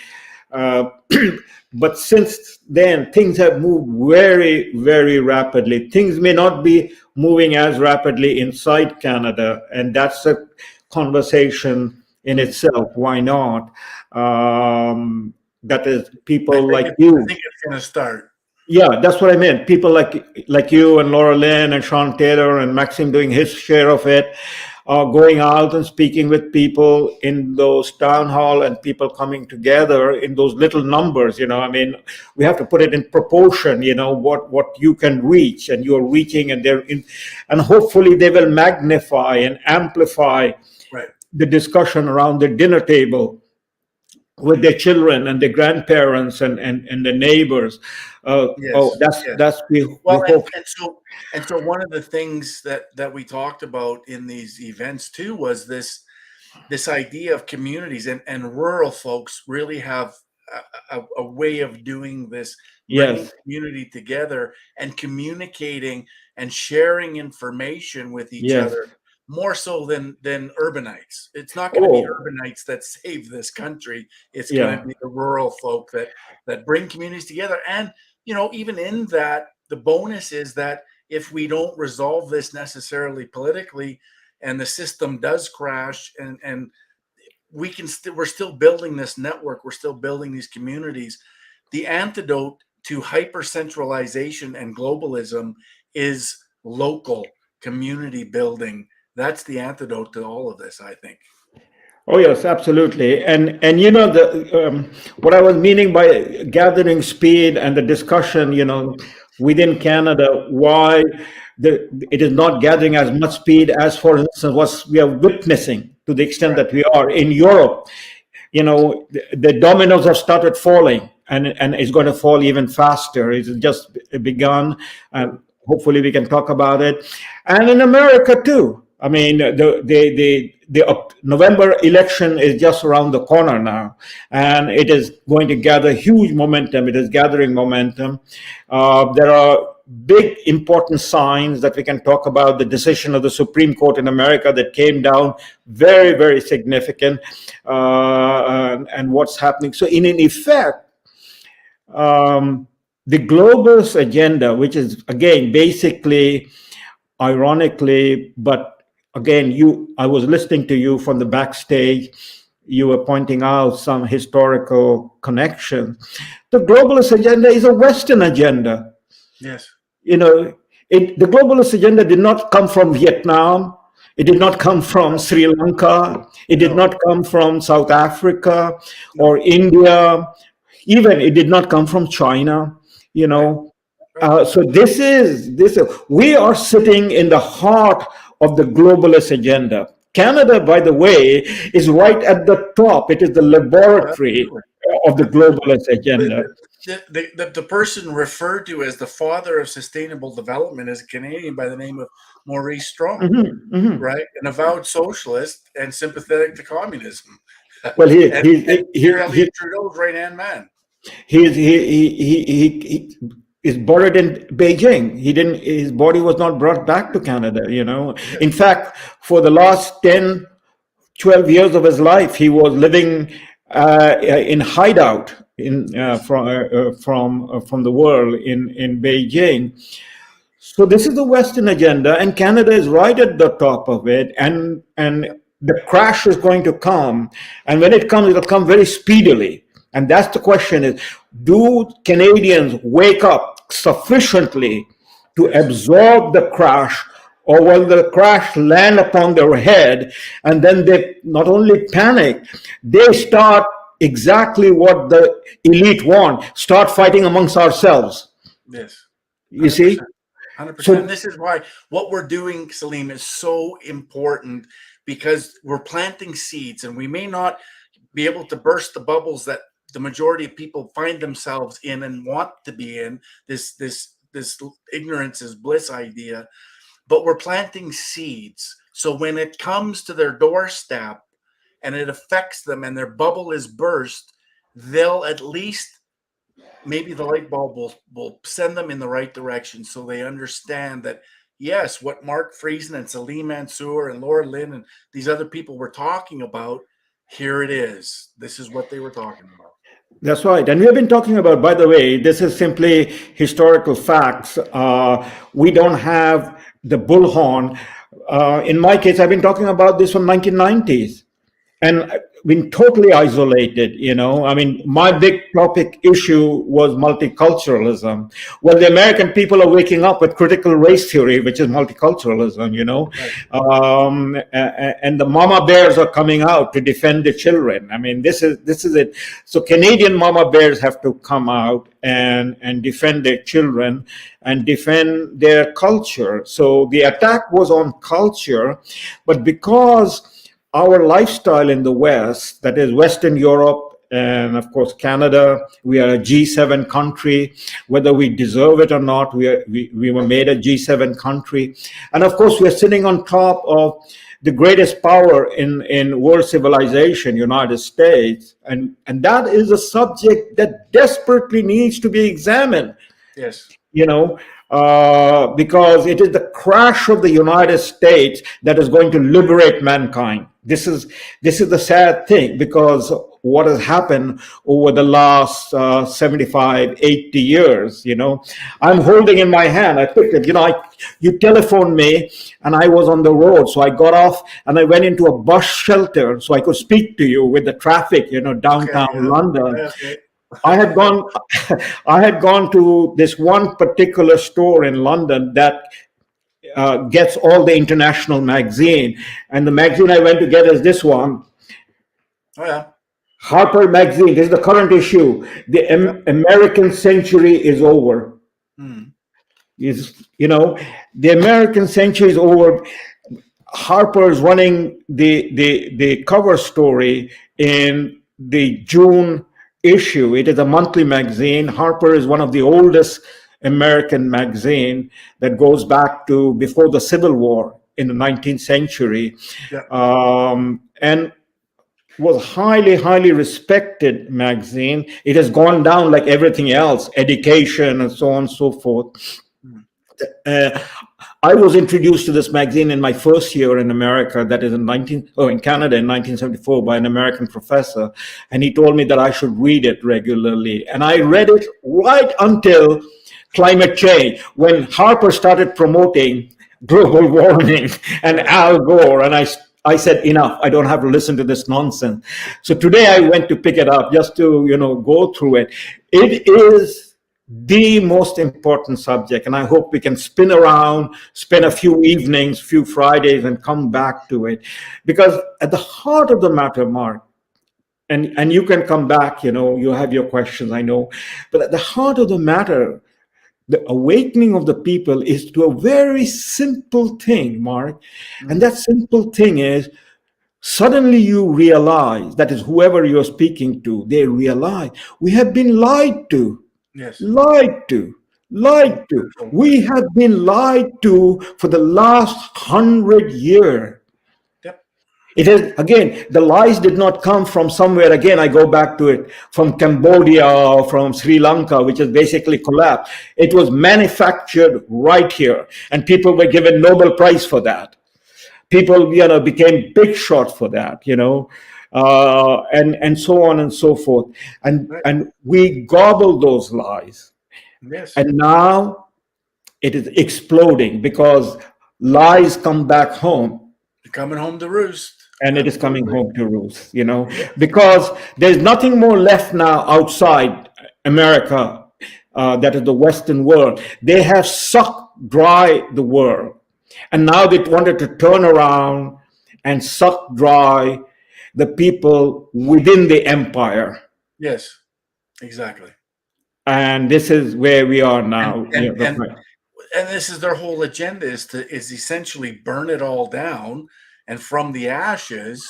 But since then, things have moved very, very rapidly. Things may not be moving as rapidly inside Canada, and that's a conversation in itself. Why not? That is people like you. I think it's going to start. Yeah, that's what I meant. People like you and Laura Lynn and Sean Taylor and Maxime doing his share of it. going out and speaking with people in those town hall and people coming together in those little numbers. I mean, we have to put it in proportion, what you can reach, and you're reaching, and and hopefully they will magnify and amplify Right. the discussion around the dinner table with their children and their grandparents and the neighbors. Yes. That's we Well, hope. and so one of the things that we talked about in these events too was this idea of communities, and rural folks really have a way of doing this, bringing Yes. community together and communicating and sharing information with each Yes. other more so than urbanites. It's not going to be Oh, urbanites that save this country. It's going yeah. to be the rural folk that bring communities together. And even in that, the bonus is that if we don't resolve this necessarily politically, and the system does crash, and we're still building this network, we're still building these communities. The antidote to hyper centralization and globalism is local community building. That's the antidote to all of this, I think. Oh yes, absolutely. And the what I was meaning by gathering speed and the discussion, within Canada, why it is not gathering as much speed as, for instance, what we are witnessing, to the extent Right. that we are in Europe. The dominoes have started falling, and it's going to fall even faster. It's just begun, and hopefully we can talk about it. And in America too. I mean, the November election is just around the corner now, and it is going to gather huge momentum. It is gathering momentum. There are big important signs that we can talk about. The decision of the Supreme Court in America that came down, very, very significant, and what's happening. So in effect, the globalist agenda, which is, again, basically, ironically, but again, I was listening to you from the backstage. You were pointing out some historical connections. The globalist agenda is a Western agenda. Yes. The globalist agenda did not come from Vietnam. It did not come from Sri Lanka. It did not come from South Africa or India. Even it did not come from China. So we are sitting in the heart of the globalist agenda. Canada, by the way, is right at the top. It is the laboratory of the globalist agenda. The person referred to as the father of sustainable development is a Canadian by the name of Maurice Strong, right? An avowed socialist and sympathetic to communism. Well, he's Trudeau's right-hand man. He is buried in Beijing. His body was not brought back to Canada, In fact, for the last 10, 12 years of his life, he was living in hideout from the world in Beijing. So this is the Western agenda, and Canada is right at the top of it, and the crash is going to come. And when it comes, it'll come very speedily. And that's the question is, do Canadians wake up sufficiently to absorb the crash, or will the crash land upon their head, and then they not only panic, they start exactly what the elite want, start fighting amongst ourselves. Yes. 100%. You see? 100%. So, this is why what we're doing, Salim, is so important, because we're planting seeds, and we may not be able to burst the bubbles that the majority of people find themselves in and want to be in, this ignorance is bliss idea, but we're planting seeds. So when it comes to their doorstep and it affects them and their bubble is burst, they'll at least, maybe the light bulb will send them in the right direction, so they understand that, yes, what Mark Friesen and Salim Mansur and Laura Lynn and these other people were talking about, here it is. This is what they were talking about. That's right. And we have been talking about, by the way, this is simply historical facts. We don't have the bullhorn. In my case, I've been talking about this from 1990s. And been totally isolated, you know. I mean, my big topic issue was multiculturalism. Well, the American people are waking up with critical race theory, which is multiculturalism, you know. And the mama bears are coming out to defend the children. I mean, this is it. So Canadian mama bears have to come out and defend their children and defend their culture. So the attack was on culture, but because our lifestyle in the West, that is Western Europe and of course Canada, we are a G7 country, whether we deserve it or not, we were made a G7 country. And of course, we are sitting on top of the greatest power in world civilization, United States. And that is a subject that desperately needs to be examined. Yes. You know, because it is the crash of the United States that is going to liberate mankind. This is the sad thing, because what has happened over the last 75, 80 years, you know. I'm holding in my hand, I picked it, you know, you telephoned me and I was on the road. So I got off and I went into a bus shelter so I could speak to you with the traffic, you know, downtown London. Okay. I had gone to this one particular store in London that gets all the international magazine, and the magazine I went to get is this one. Oh yeah. Harper magazine. This is the current issue. The American century is over. You know, the American century is over. Harper is running the cover story in the June issue. It is a monthly magazine. Harper is one of the oldest American magazine that goes back to before the Civil War in the 19th century, and was highly respected magazine. It has gone down like everything else, education and so on and so forth. I was introduced to this magazine in my first year in America, that is in Canada in 1974, by an American professor, and he told me that I should read it regularly. And I read it right until climate change, when Harper started promoting global warming and Al Gore, and I said, enough, I don't have to listen to this nonsense. So today I went to pick it up just to, you know, go through it. It is the most important subject, and I hope we can spin around, spend a few evenings, few Fridays, and come back to it. Because at the heart of the matter, Mark, and you can come back, you know, you have your questions, I know, but at the heart of the matter, the awakening of the people is to a very simple thing, Mark. And that simple thing is, suddenly you realize, that is whoever you're speaking to, they realize we have been lied to. Yes. Lied to. We have been lied to for the last 100 years. Yep. It is, again, the lies did not come from somewhere. Again, I go back to it, from Cambodia or from Sri Lanka, which has basically collapsed. It was manufactured right here, and people were given Nobel Prize for that. People, you know, became big shots for that, you know, and so on and so forth. And we gobbled those lies. Yes. And now it is exploding because lies come back home. You're coming home to roost. And it is coming home to roost, you know, because there's nothing more left now outside America, that is the Western world. They have sucked dry the world. And now they wanted to turn around and suck dry the people within the empire. Yes, exactly. And this is where we are now. And this is their whole agenda, is essentially burn it all down, and from the ashes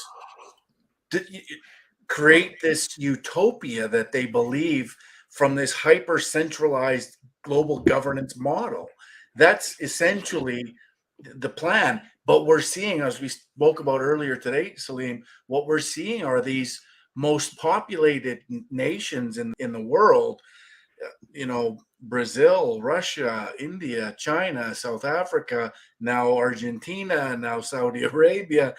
create this utopia that they believe from this hyper centralized global governance model. That's essentially the plan. But we're seeing, as we spoke about earlier today, Salim, what we're seeing are these most populated nations in the world, you know, Brazil, Russia, India, China, South Africa, now Argentina, now Saudi Arabia,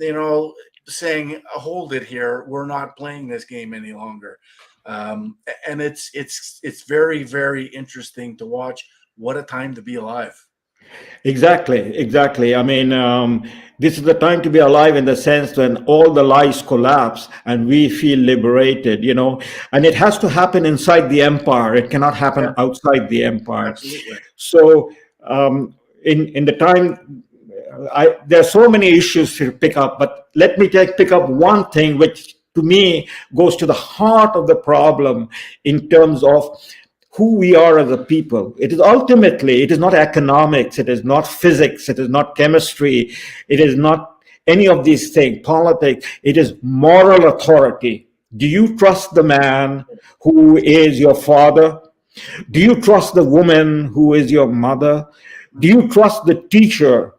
you know, saying, hold it here, we're not playing this game any longer. And it's very, very interesting to watch. What a time to be alive. Exactly. I mean, this is the time to be alive in the sense when all the lies collapse and we feel liberated, and it has to happen inside the empire. It cannot happen Yeah, outside the empire. absolutely. So, in the time, there are so many issues to pick up, but let me pick up one thing which to me goes to the heart of the problem in terms of who we are as a people. It is ultimately, it is not economics, it is not physics, it is not chemistry, it is not any of these things, politics, it is moral authority. Do you trust the man who is your father? Do you trust the woman who is your mother? Do you trust the teacher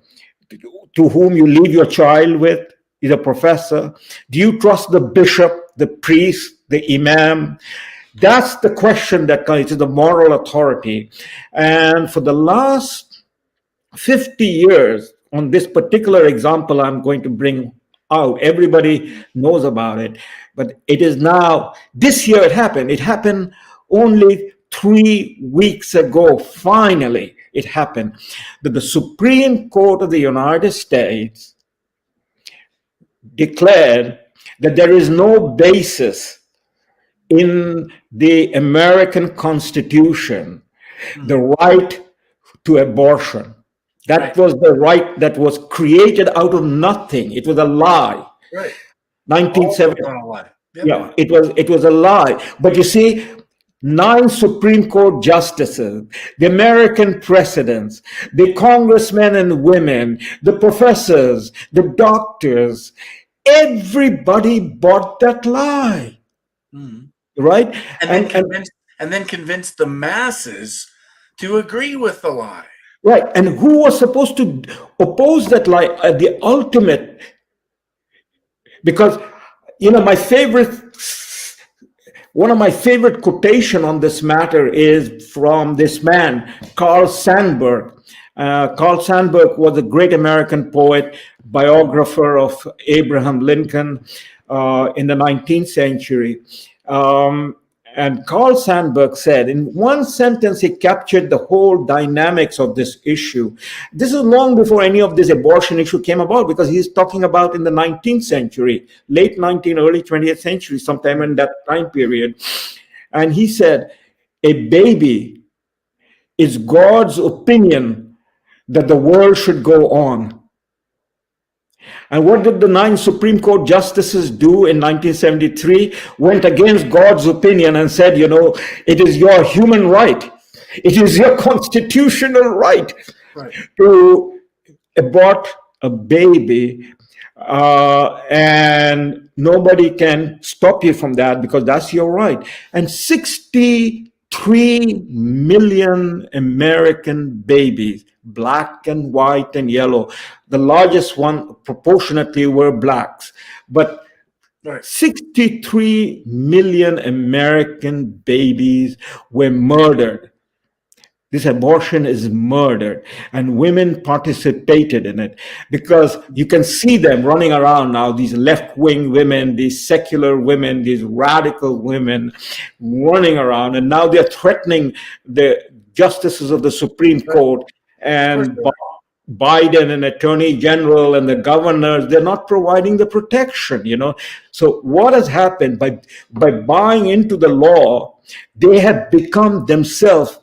to whom you leave your child with, is a professor? Do you trust the bishop, the priest, the imam? That's the question that comes to the moral authority. And for the last 50 years, on this particular example I'm going to bring out, everybody knows about it, but it is now, this year it happened. It happened only 3 weeks ago. Finally, it happened that the Supreme Court of the United States declared that there is no basis in the American Constitution the right to abortion. That was the right that was created out of nothing. It was a lie. Right. 1970. All on a lie. Yep. Yeah, it was a lie. But you see, 9 Supreme Court justices, the American presidents, the congressmen and women, the professors, the doctors, everybody bought that lie. Right? And then convinced the masses to agree with the lie. Right. And who was supposed to oppose that lie at the ultimate? Because, one of my favorite quotation on this matter is from this man, Carl Sandburg. Carl Sandburg was a great American poet, biographer of Abraham Lincoln in the 19th century. And Carl Sandburg said, in one sentence, he captured the whole dynamics of this issue. This is long before any of this abortion issue came about, because he's talking about in the 19th century, late 19th, early 20th century, sometime in that time period. And he said, a baby is God's opinion that the world should go on. And what did the 9 Supreme Court justices do in 1973? Went against God's opinion and said, it is your human right. It is your constitutional right to abort a baby. And nobody can stop you from that because that's your right. And 63 million American babies, black and white and yellow. The largest one proportionately were blacks, but 63 million American babies were murdered. This abortion is murder, and women participated in it because you can see them running around now, these left-wing women, these secular women, these radical women running around, and now they're threatening the justices of the Supreme Court and Biden and Attorney General and the governors. They're not providing the protection, So what has happened by buying into the law, they have become themselves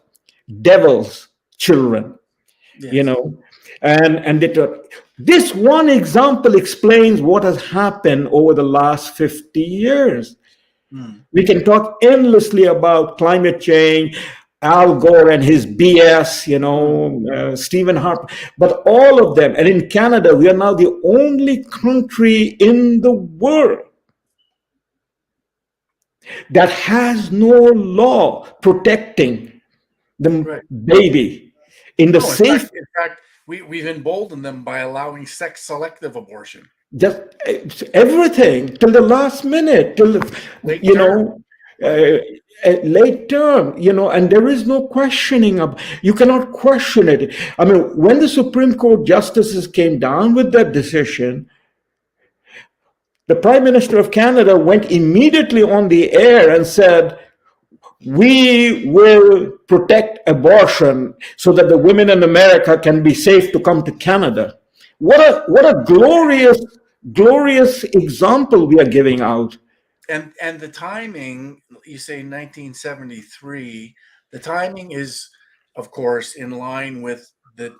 devil's children, and this one example explains what has happened over the last 50 years. We can talk endlessly about climate change, Al Gore and his BS, Stephen Harper, but all of them. And in Canada, we are now the only country in the world that has no law protecting the baby in the safe. In fact, we've emboldened them by allowing sex-selective abortion. Just everything till the last minute, till late term, and there is no questioning of. You cannot question it. I mean, when the Supreme Court justices came down with that decision, the Prime Minister of Canada went immediately on the air and said, we will protect abortion so that the women in America can be safe to come to Canada. What a glorious example we are giving out. And the timing, you say 1973, the timing is, of course, in line with the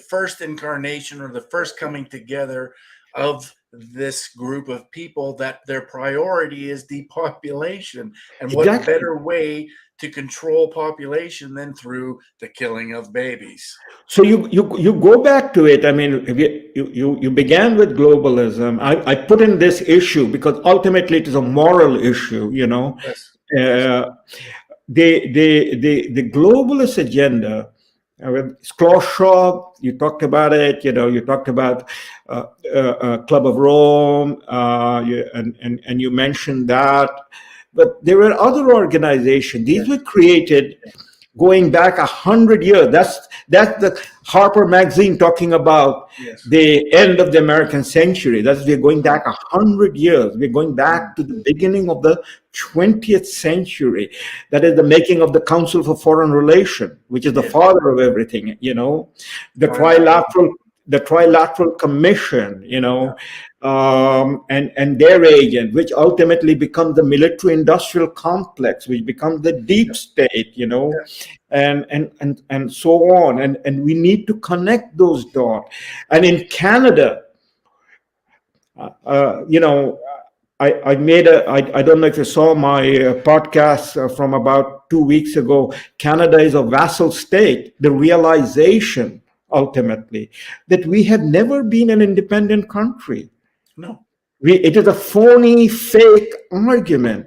first incarnation or the first coming together of this group of people, that their priority is depopulation. And what Exactly. better way to control population than through the killing of babies? So you go back to it. I mean, you began with globalism. I put in this issue because ultimately it is a moral issue. Yes. The globalist agenda. With Klaus Schwab, you talked about it. You talked about Club of Rome, and you mentioned that. But there were other organizations. These were created going back 100 years. That's the Harper magazine talking about the end of the American century. We're going back 100 years. We're going back to the beginning of the 20th century. That is the making of the Council for Foreign Relations, which is the father of everything. The Trilateral Commission. And their agent, which ultimately becomes the military-industrial complex, which becomes the deep state, and so on. And we need to connect those dots. And in Canada, I made I don't know if you saw my podcast from about 2 weeks ago. Canada is a vassal state. The realization, ultimately, that we have never been an independent country. No. It is a phony, fake argument.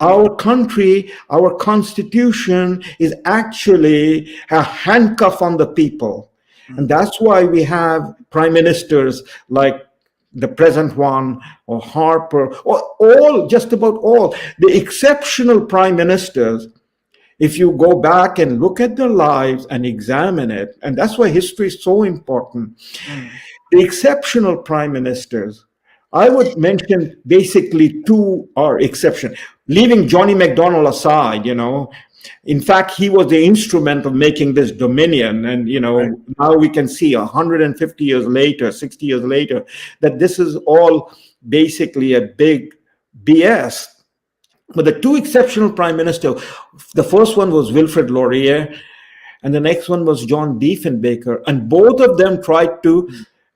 Our country, our constitution is actually a handcuff on the people. And that's why we have prime ministers like the present one, or Harper, or just about all. The exceptional prime ministers, if you go back and look at their lives and examine it, and that's why history is so important. The exceptional prime ministers, I would mention basically two are exception. Leaving Johnny MacDonald aside, in fact, he was the instrument of making this dominion. And, now we can see 150 years later, 60 years later, that this is all basically a big BS. But the two exceptional prime ministers, the first one was Wilfrid Laurier, and the next one was John Diefenbaker. And both of them tried to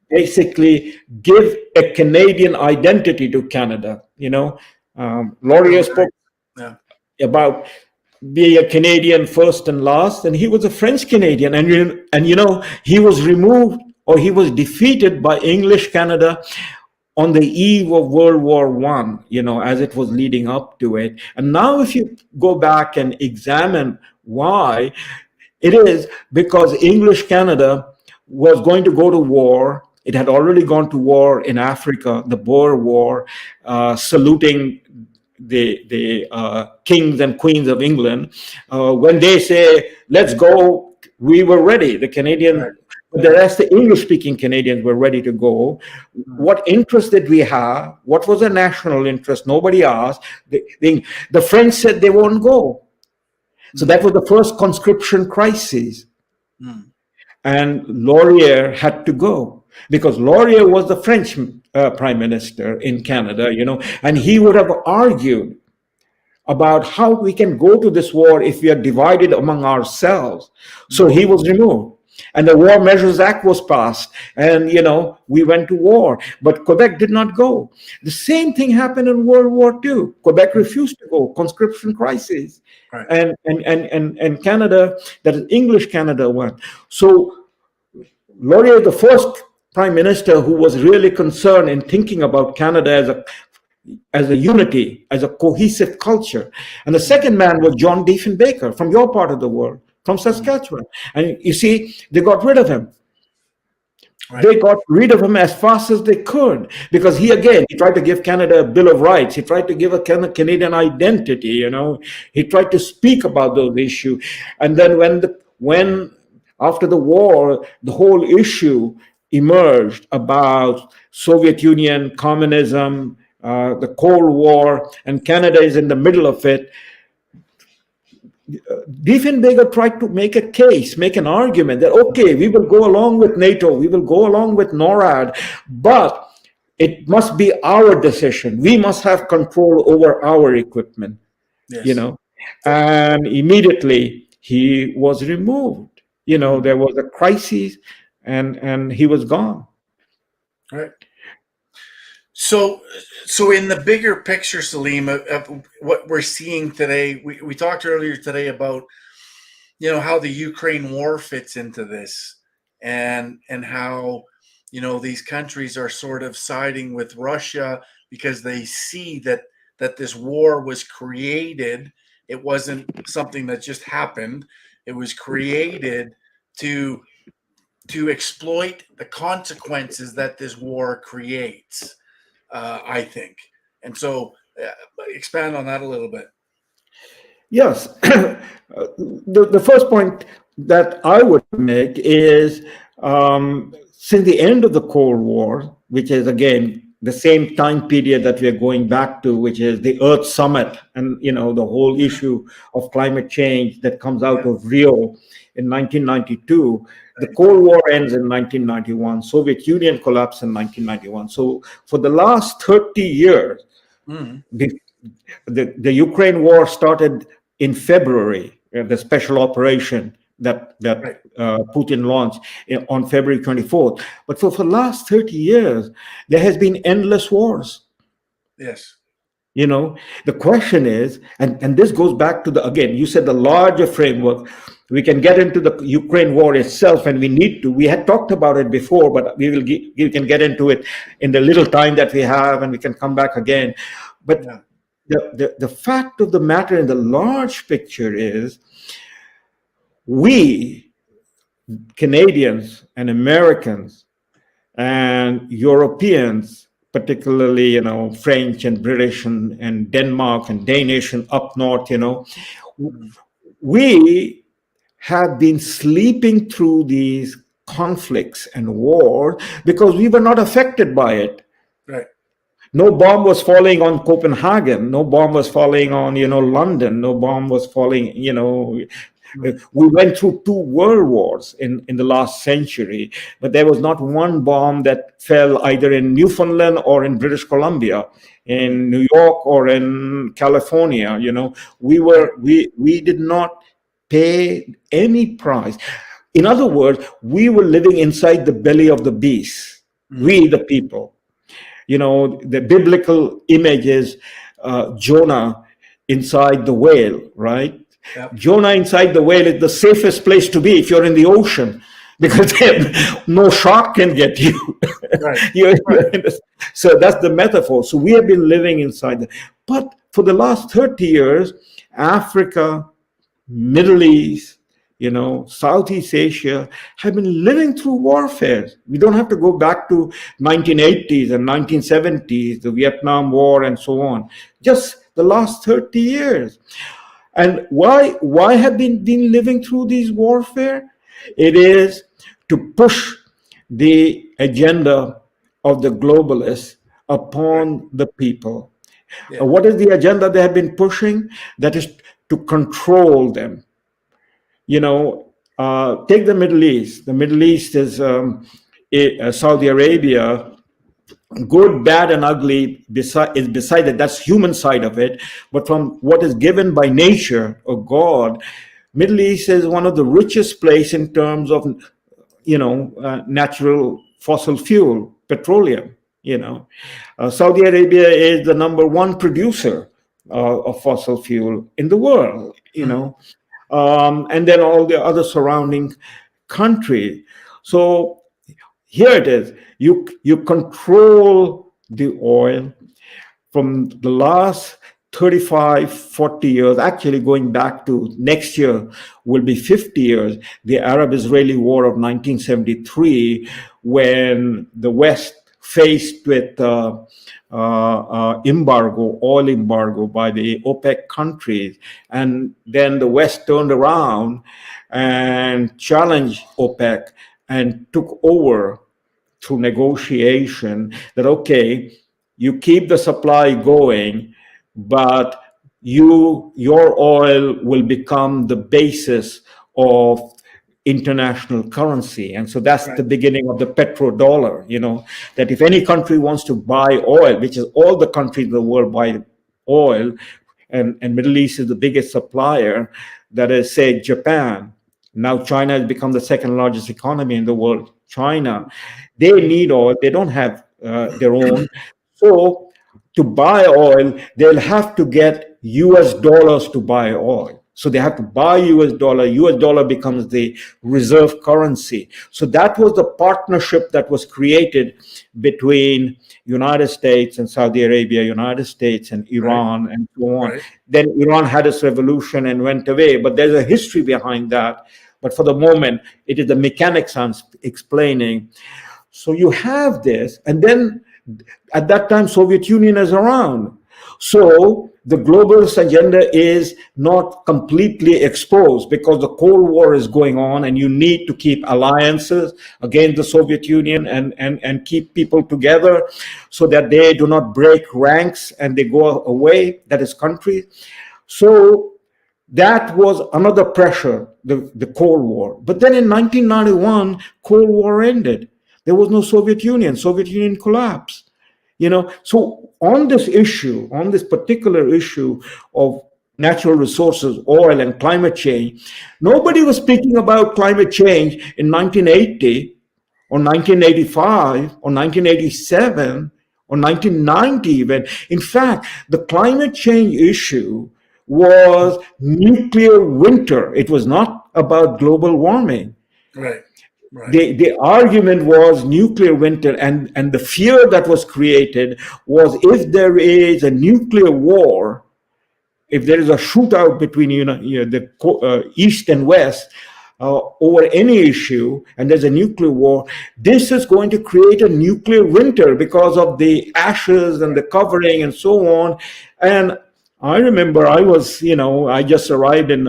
basically give a Canadian identity to Canada. Laurier spoke about being a Canadian first and last, and he was a French Canadian, and he was removed, or he was defeated by English Canada on the eve of World War I, as it was leading up to it. And now if you go back and examine why, it is because English Canada was going to go to war. It had already gone to war in Africa, the Boer War, saluting the kings and queens of England. When they say, let's go, we were ready. The Canadian, the rest, the English-speaking Canadians were ready to go. What interest did we have? What was the national interest? Nobody asked. The French said they won't go. So that was the first conscription crisis. And Laurier had to go, because Laurier was the French prime minister in Canada, and he would have argued about how we can go to this war if we are divided among ourselves. So he was removed. And the War Measures Act was passed, and we went to war. But Quebec did not go. The same thing happened in World War II. Quebec refused to go. Conscription crisis, and Canada, that is English Canada, went. So Laurier, the first prime minister who was really concerned in thinking about Canada as a unity, as a cohesive culture, and the second man was John Diefenbaker from your part of the world, from Saskatchewan. And you see, they got rid of him. They got rid of him as fast as they could, because he tried to give Canada a Bill of Rights. He tried to give a Canadian identity. He tried to speak about those issues. And then when after the war, the whole issue emerged about Soviet Union, communism, the Cold War, and Canada is in the middle of it. Diefenbaker tried to make a case, make an argument that, okay, we will go along with NATO, we will go along with NORAD, but it must be our decision. We must have control over our equipment, Yes. And immediately he was removed. There was a crisis, and he was gone. Right. So in the bigger picture, Salim, of what we're seeing today, we talked earlier today about, how the Ukraine war fits into this, and how, these countries are sort of siding with Russia because they see that this war was created. It wasn't something that just happened. It was created to exploit the consequences that this war creates. I think. And so expand on that a little bit. Yes. The first point that I would make is, since the end of the Cold War, which is, again, the same time period that we're going back to, which is the Earth Summit and, the whole issue of climate change that comes out of Rio in 1992. The Cold War ends in 1991. Soviet Union collapsed in 1991. So for the last 30 years, the Ukraine war started in February, the special operation that Putin launched on February 24th. But for the last 30 years, there has been endless wars. Yes. The question is, and this goes back to again, you said the larger framework. We can get into the Ukraine war itself, and we need to. We had talked about it before, but we can get into it in the little time that we have, and we can come back again. But the fact of the matter in the large picture is, we, Canadians and Americans and Europeans, particularly, French and British and Denmark and Danish and up north, we have been sleeping through these conflicts and wars because we were not affected by it. Right. No bomb was falling on Copenhagen. No bomb was falling on, London. No bomb was falling, We went through 2 world wars in the last century, but there was not one bomb that fell either in Newfoundland or in British Columbia, in New York or in California. We did not pay any price. In other words, we were living inside the belly of the beast. We, the people. The biblical image is Jonah inside the whale, right? Yep. Jonah inside the whale is the safest place to be if you're in the ocean, because no shark can get you. Right. So that's the metaphor. So we have been living inside. But for the last 30 years, Africa, Middle East, Southeast Asia have been living through warfare. We don't have to go back to 1980s and 1970s, the Vietnam War and so on. Just the last 30 years. And why have we been living through these warfare? It is to push the agenda of the globalists upon the people. Yeah. What is the agenda they have been pushing? That is to control them. Take the Middle East. The Middle East is Saudi Arabia. Good, bad, and ugly is decided. That's human side of it. But from what is given by nature or God, Middle East is one of the richest place in terms of, natural fossil fuel, petroleum. Saudi Arabia is the number 1 producer of fossil fuel in the world. And then all the other surrounding countries. So here it is. You control the oil from the last 35, 40 years, actually going back to next year will be 50 years, the Arab-Israeli War of 1973, when the West faced with oil embargo by the OPEC countries. And then the West turned around and challenged OPEC and took over through negotiation that, okay, you keep the supply going, but your oil will become the basis of international currency. And so that's the beginning of the petrodollar, that if any country wants to buy oil, which is all the countries in the world buy oil, and Middle East is the biggest supplier, that is, say, Japan. Now China has become the second largest economy in the world. China, they need oil. They don't have their own. So to buy oil, they'll have to get US dollars to buy oil. So they have to buy US dollar. US dollar becomes the reserve currency. So that was the partnership that was created between United States and Saudi Arabia, United States and Iran, and so on. Then Iran had its revolution and went away, but there's a history behind that. But for the moment, it is the mechanics I'm explaining. So you have this, and then at that time, Soviet Union is around. So the globalist agenda is not completely exposed because the Cold War is going on, and you need to keep alliances against the Soviet Union and keep people together so that they do not break ranks and they go away, that is countries. So that was another pressure, the Cold War. But then in 1991, Cold War ended. There was no Soviet Union. Soviet Union collapsed. So on this issue, on this particular issue of natural resources, oil, and climate change, nobody was speaking about climate change in 1980 or 1985 or 1987 or 1990 even. In fact, the climate change issue was nuclear winter. It was not about global warming. Right. The argument was nuclear winter, and the fear that was created was if there is a nuclear war, if there is a shootout between the East and West over any issue, and there's a nuclear war, this is going to create a nuclear winter because of the ashes and the covering and so on. And I remember I was, I just arrived in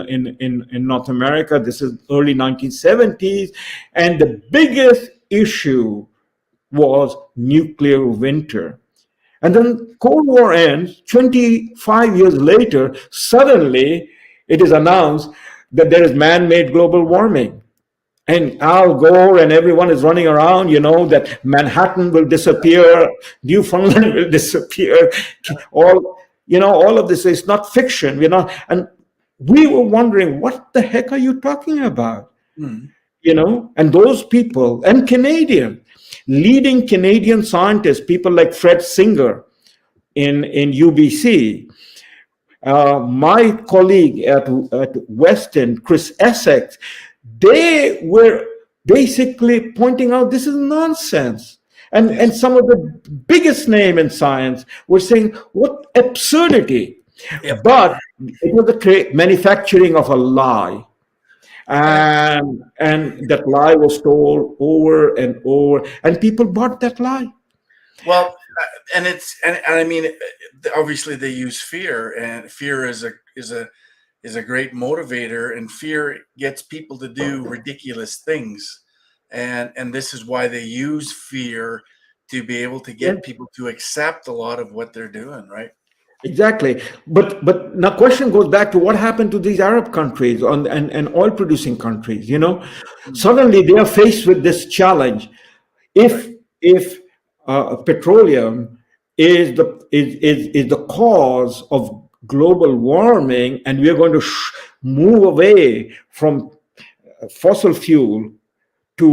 North America. This is early 1970s. And the biggest issue was nuclear winter. And then Cold War ends. 25 years later, suddenly it is announced that there is man-made global warming. And Al Gore and everyone is running around, that Manhattan will disappear, Newfoundland will disappear, all of this is not fiction, and we were wondering, what the heck are you talking about? And those people, and leading Canadian scientists, people like Fred Singer in UBC, my colleague at Weston, Chris Essex, they were basically pointing out this is nonsense. And some of the biggest name in science were saying, what absurdity. Yep. But it was the manufacturing of a lie. And that lie was told over and over, and people bought that lie. Well, and I mean, obviously they use fear, and fear is a great motivator, and fear gets people to do ridiculous things. And this is why they use fear to be able to get people to accept a lot of what they're doing, right? Exactly. But now question goes back to what happened to these Arab countries and oil producing countries, Suddenly they are faced with this challenge. If petroleum is the cause of global warming, and we are going to move away from fossil fuel to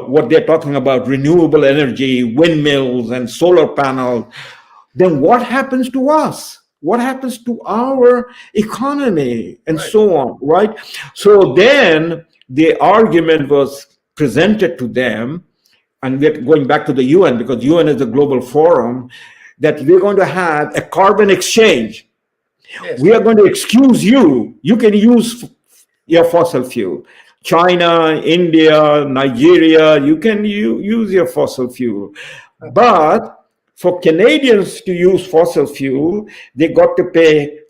what they're talking about, renewable energy, windmills and solar panels, then what happens to us? What happens to our economy and so on, right? So then the argument was presented to them, and we're going back to the UN because UN is the global forum, that we're going to have a carbon exchange. Yes. We are going to excuse you. You can use your fossil fuel. China, India, Nigeria, you can use your fossil fuel. But for Canadians to use fossil fuel, they got to pay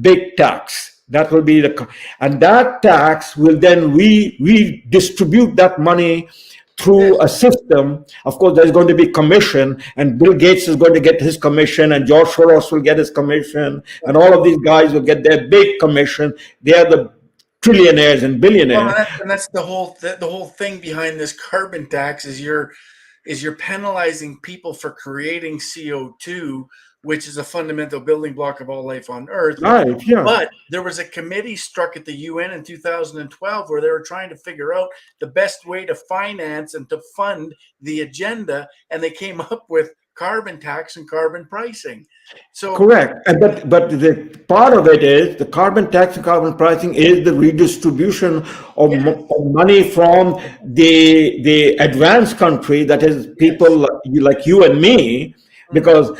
big tax. That will be and that tax will then redistribute that money through a system. Of course, there's going to be commission, and Bill Gates is going to get his commission, and George Soros will get his commission, and all of these guys will get their big commission. They are the trillionaires and billionaires. Well, and that's the whole thing behind this carbon tax is you're penalizing people for creating CO2, which is a fundamental building block of all life on Earth. Right, yeah. But there was a committee struck at the UN in 2012 where they were trying to figure out the best way to finance and to fund the agenda, and they came up with carbon tax and carbon pricing. So correct. But the part of it is the carbon tax and carbon pricing is the redistribution of, of money from the advanced country, that is people like you and me, because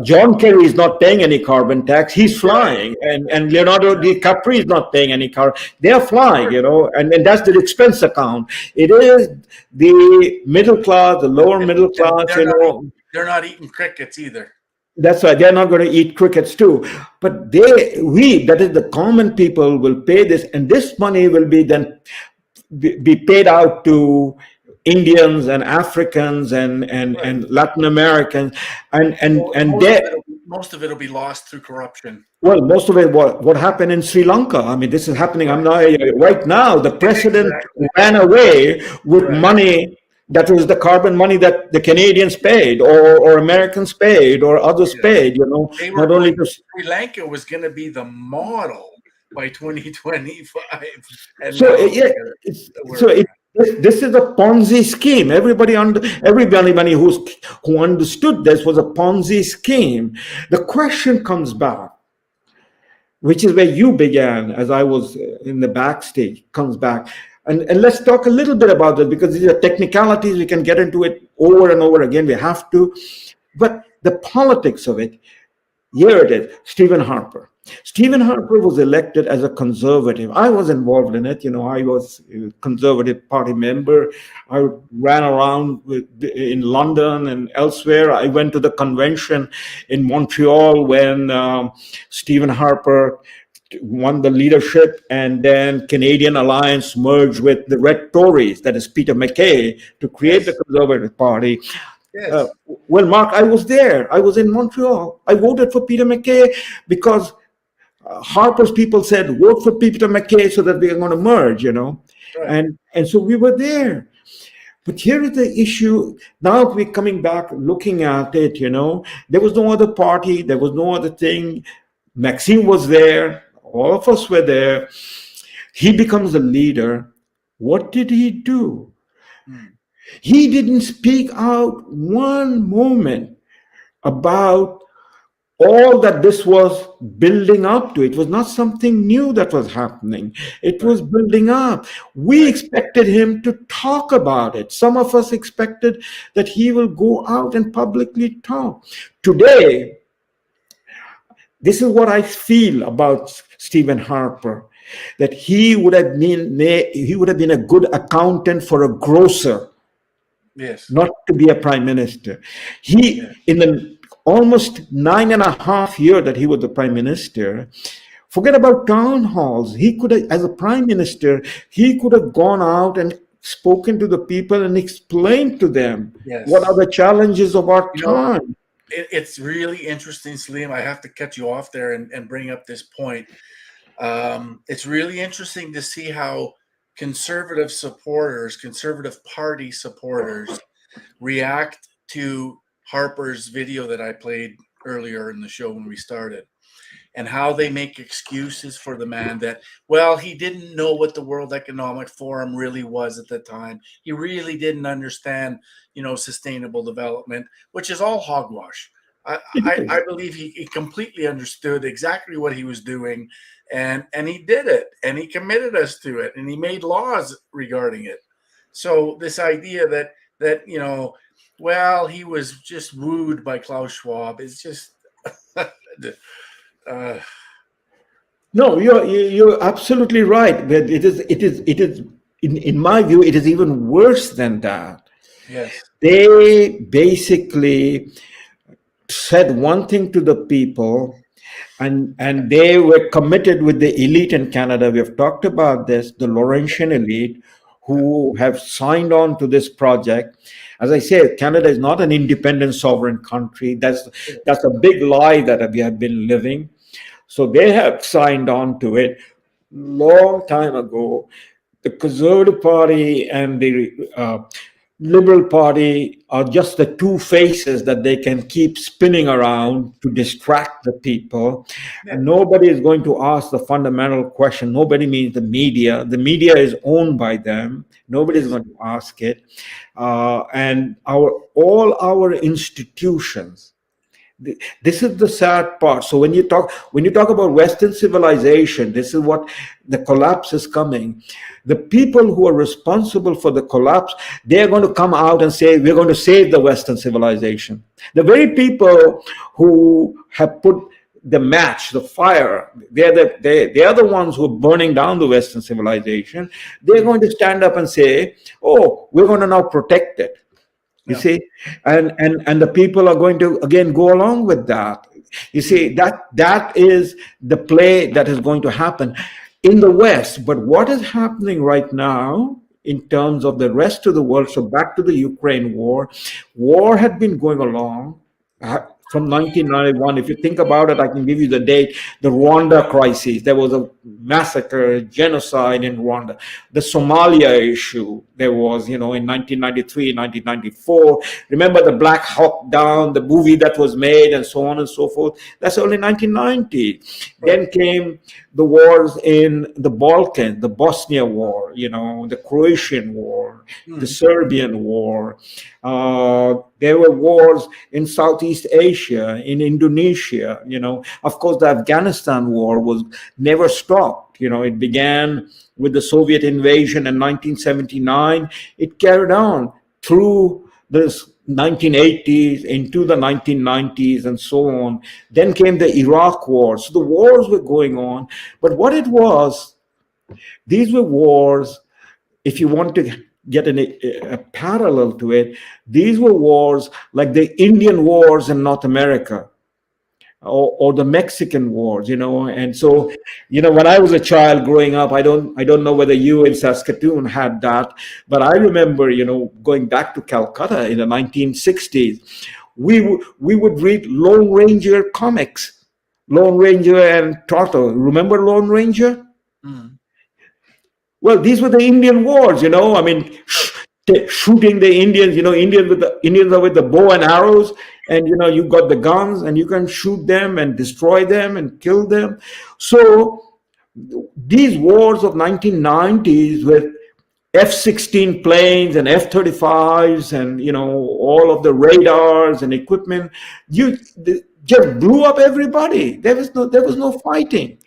John Kerry is not paying any carbon tax. He's flying, and Leonardo DiCaprio is not paying any carbon. They are flying, and that's the expense account. It is the middle class, the lower middle class, They're not eating crickets either. That's right. They're not going to eat crickets too. But that is the common people, will pay this, and this money will be then be paid out to Indians and Africans and Latin Americans, most of it will be lost through corruption. Well, most of it, what happened in Sri Lanka. I mean, this is happening. Right now. The president ran away with money that was the carbon money that the Canadians paid, or Americans paid, or others paid. Not only Sri Lanka was going to be the model by 2025. This is a Ponzi scheme. Everybody who understood this was a Ponzi scheme. The question comes back, which is where you began, as I was in the backstage, comes back. And let's talk a little bit about this, because these are technicalities. We can get into it over and over again. We have to. But the politics of it, here it is, Stephen Harper. Stephen Harper was elected as a conservative. I was involved in it. I was a Conservative Party member. I ran around in London and elsewhere. I went to the convention in Montreal when Stephen Harper won the leadership, and then Canadian Alliance merged with the Red Tories, that is Peter MacKay, to create the Conservative Party. Yes. Well, Mark, I was there. I was in Montreal. I voted for Peter MacKay because Harper's people said, vote for Peter MacKay so that we are going to merge, Right. And so we were there. But here is the issue. Now we're coming back, looking at it, there was no other party. There was no other thing. Maxime was there. All of us were there. He becomes the leader. What did he do? He didn't speak out one moment about all that this was building up to. It was not something new that was happening. It was building up. We expected him to talk about it. Some of us expected that he will go out and publicly talk. Today, this is what I feel about Stephen Harper, that he would have been a good accountant for a grocer. Yes. Not to be a prime minister. In the almost 9.5 years that he was the prime minister, forget about town halls. He could have, as a prime minister, he could have gone out and spoken to the people and explained to them what are the challenges of our time. It's really interesting, Salim. I have to cut you off there and bring up this point. It's really interesting to see how conservative party supporters react to Harper's video that I played earlier in the show when we started, and how they make excuses for the man that, well, he didn't know what the World Economic Forum really was at the time. He really didn't understand, sustainable development, which is all hogwash. I believe he completely understood exactly what he was doing, and he did it, and he committed us to it, and he made laws regarding it. So this idea that well, he was just wooed by Klaus Schwab is just No, you're absolutely right. But it is in my view, it is even worse than that. Yes. They basically said one thing to the people, and they were committed with the elite in Canada. We have talked about this, the Laurentian elite, who have signed on to this project. As I say, Canada is not an independent sovereign country. That's a big lie that we have been living. So they have signed on to it long time ago. The Conservative Party and the Liberal Party are just the two faces that they can keep spinning around to distract the people. And nobody is going to ask the fundamental question. Nobody means the media. The media is owned by them. Nobody is going to ask it. And all our institutions. This is the sad part. So when you talk about Western civilization, this is what the collapse is coming. The people who are responsible for the collapse, they're going to come out and say, we're going to save the Western civilization. The very people who have put the match, the fire, they are the ones who are burning down the Western civilization. They're going to stand up and say, oh, we're going to now protect it. You see, and the people are going to again go along with that. You see, that is the play that is going to happen in the West. But what is happening right now in terms of the rest of the world? So back to the Ukraine war. War had been going along from 1991. If you think about it, I can give you the date. The Rwanda crisis. There was a massacre, genocide in Rwanda. The Somalia issue. There was, in 1993, 1994. Remember the Black Hawk Down, the movie that was made, and so on and so forth. That's only 1990. Then came the wars in the Balkans, the Bosnia war, the Croatian war, the Serbian war. There were wars in Southeast Asia, in Indonesia. Of course, the Afghanistan war was never stopped. It began with the Soviet invasion in 1979. It carried on through this 1980s into the 1990s and so on. Then came the Iraq war. So the wars were going on. But what it was, these were wars, if you want to get a parallel to it, these were wars like the Indian wars in North America. Or the Mexican wars, and so, when I was a child growing up, I don't know whether you in Saskatoon had that, but I remember, going back to Calcutta in the 1960s, we would read Lone Ranger comics, Lone Ranger and Toto. Remember Lone Ranger? Mm. Well, these were the Indian wars, shooting the Indians, Indians are with the bow and arrows, and you got the guns and you can shoot them and destroy them and kill them. So these wars of 1990s with F-16 planes and F-35s and all of the radars and equipment, just blew up everybody. There was no fighting.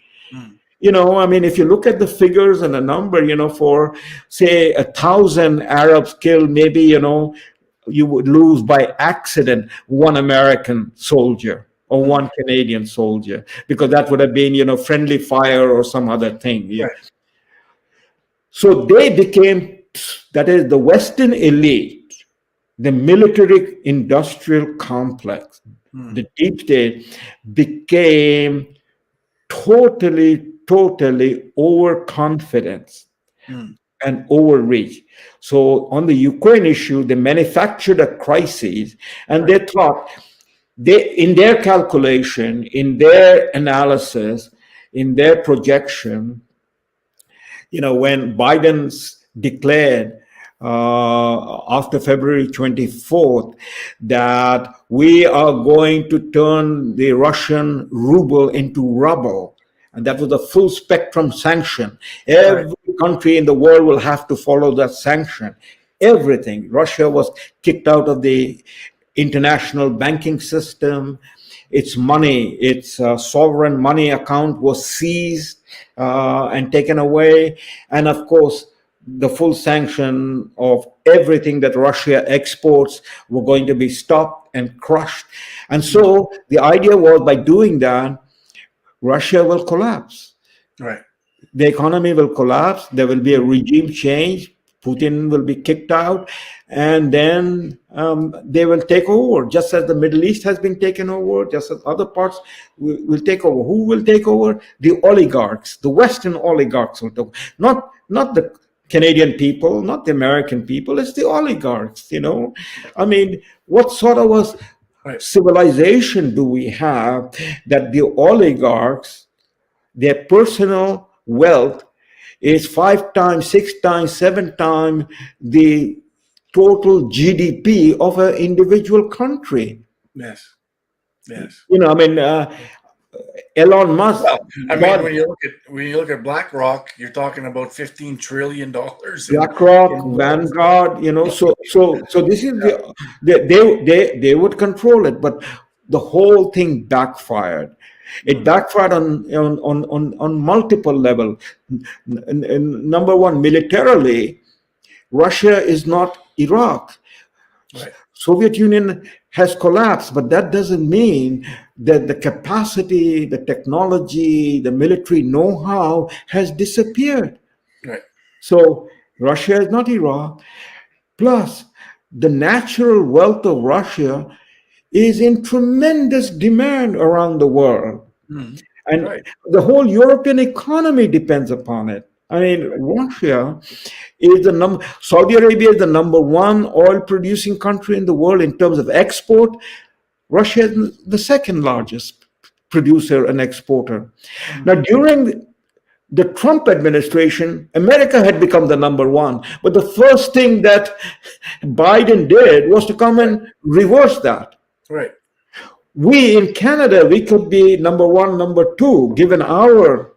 If you look at the figures and the number, for say 1,000 Arabs killed, maybe, you would lose by accident one American soldier or one Canadian soldier, because that would have been, friendly fire or some other thing. Yeah. Right. So they became, that is the Western elite, the military industrial complex, the deep state became totally overconfident and overreach. So on the Ukraine issue, they manufactured a crisis, and they thought, in their calculation, in their analysis, in their projection, when Biden's declared after February 24th that we are going to turn the Russian ruble into rubble, and that was a full spectrum sanction. Every country in the world will have to follow that sanction. Everything. Russia was kicked out of the international banking system. Its money, its sovereign money account was seized and taken away. And of course, the full sanction of everything that Russia exports were going to be stopped and crushed. And so the idea was, by doing that, Russia will collapse. Right. The economy will collapse. There will be a regime change. Putin will be kicked out, and then they will take over, just as the Middle East has been taken over, just as other parts will take over. Who will take over? The oligarchs, the Western oligarchs will take over. Not the Canadian people, not the American people, it's the oligarchs, I mean, what sort of a Right. civilization do we have that the oligarchs, their personal wealth is 5 times, 6 times, 7 times the total GDP of an individual country? Yes. Yes. I mean, Elon Musk Well, I mean, bought when you look at BlackRock, you're talking about $15 trillion BlackRock, in wealth. Vanguard, so this is they would control it, but the whole thing backfired. It backfired on multiple levels. Number one, militarily, Russia is not Iraq. Right. Soviet Union has collapsed, but that doesn't mean that the capacity, the technology, the military know-how has disappeared. Right. So Russia is not Iraq. Plus, the natural wealth of Russia is in tremendous demand around the world. Mhm. And Right. the whole European economy depends upon it. I mean, Russia is Saudi Arabia is the number one oil producing country in the world in terms of export. Russia is the second largest producer and exporter. Now, during the Trump administration, America had become the number one. But the first thing that Biden did was to come and reverse that. Right. We in Canada, we could be number one, number two, given our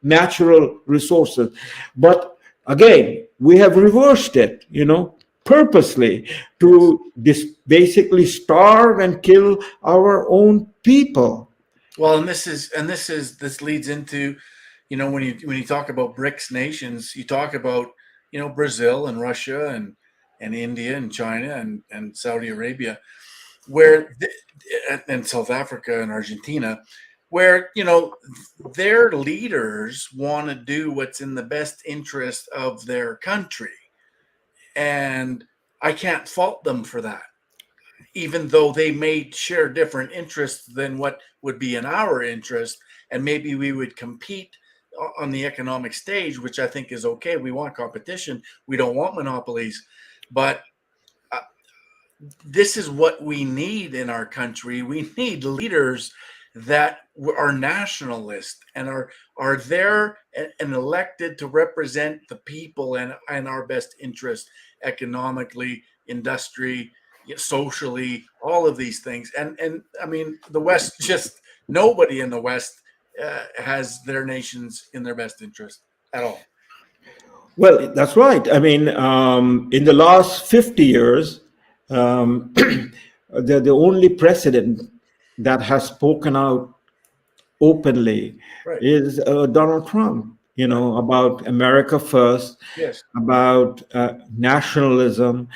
natural resources. But again, we have reversed it, purposely to basically starve and kill our own people. Well, and this leads into, when you talk about BRICS nations, you talk about, Brazil and Russia and India and China and Saudi Arabia, and South Africa and Argentina, where, their leaders want to do what's in the best interest of their country. And I can't fault them for that, even though they may share different interests than what would be in our interest. And maybe we would compete on the economic stage, which I think is okay. We want competition. We don't want monopolies. But this is what we need in our country. We need leaders that are nationalist and are there and elected to represent the people and our best interest economically, industry, socially, all of these things. And I mean, the West, just nobody in the West has their nations in their best interest at all. Well, that's right. I mean, in the last 50 years, the only president that has spoken out openly Right. is Donald Trump, about America first, Yes. about nationalism.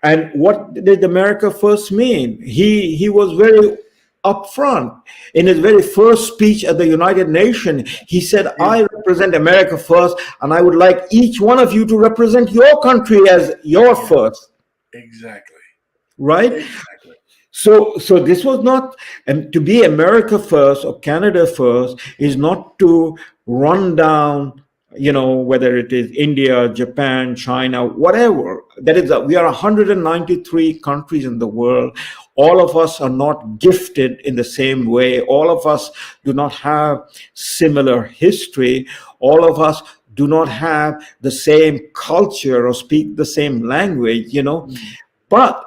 And what did America first mean? He was very upfront. In his very first speech at the United Nations, he said, I represent America first, and I would like each one of you to represent your country as your first. Exactly. Right? Exactly. So this was not, and to be America first or Canada first is not to run down, whether it is India, Japan, China, whatever. That is, we are 193 countries in the world. All of us are not gifted in the same way. All of us do not have similar history. All of us do not have the same culture or speak the same language, But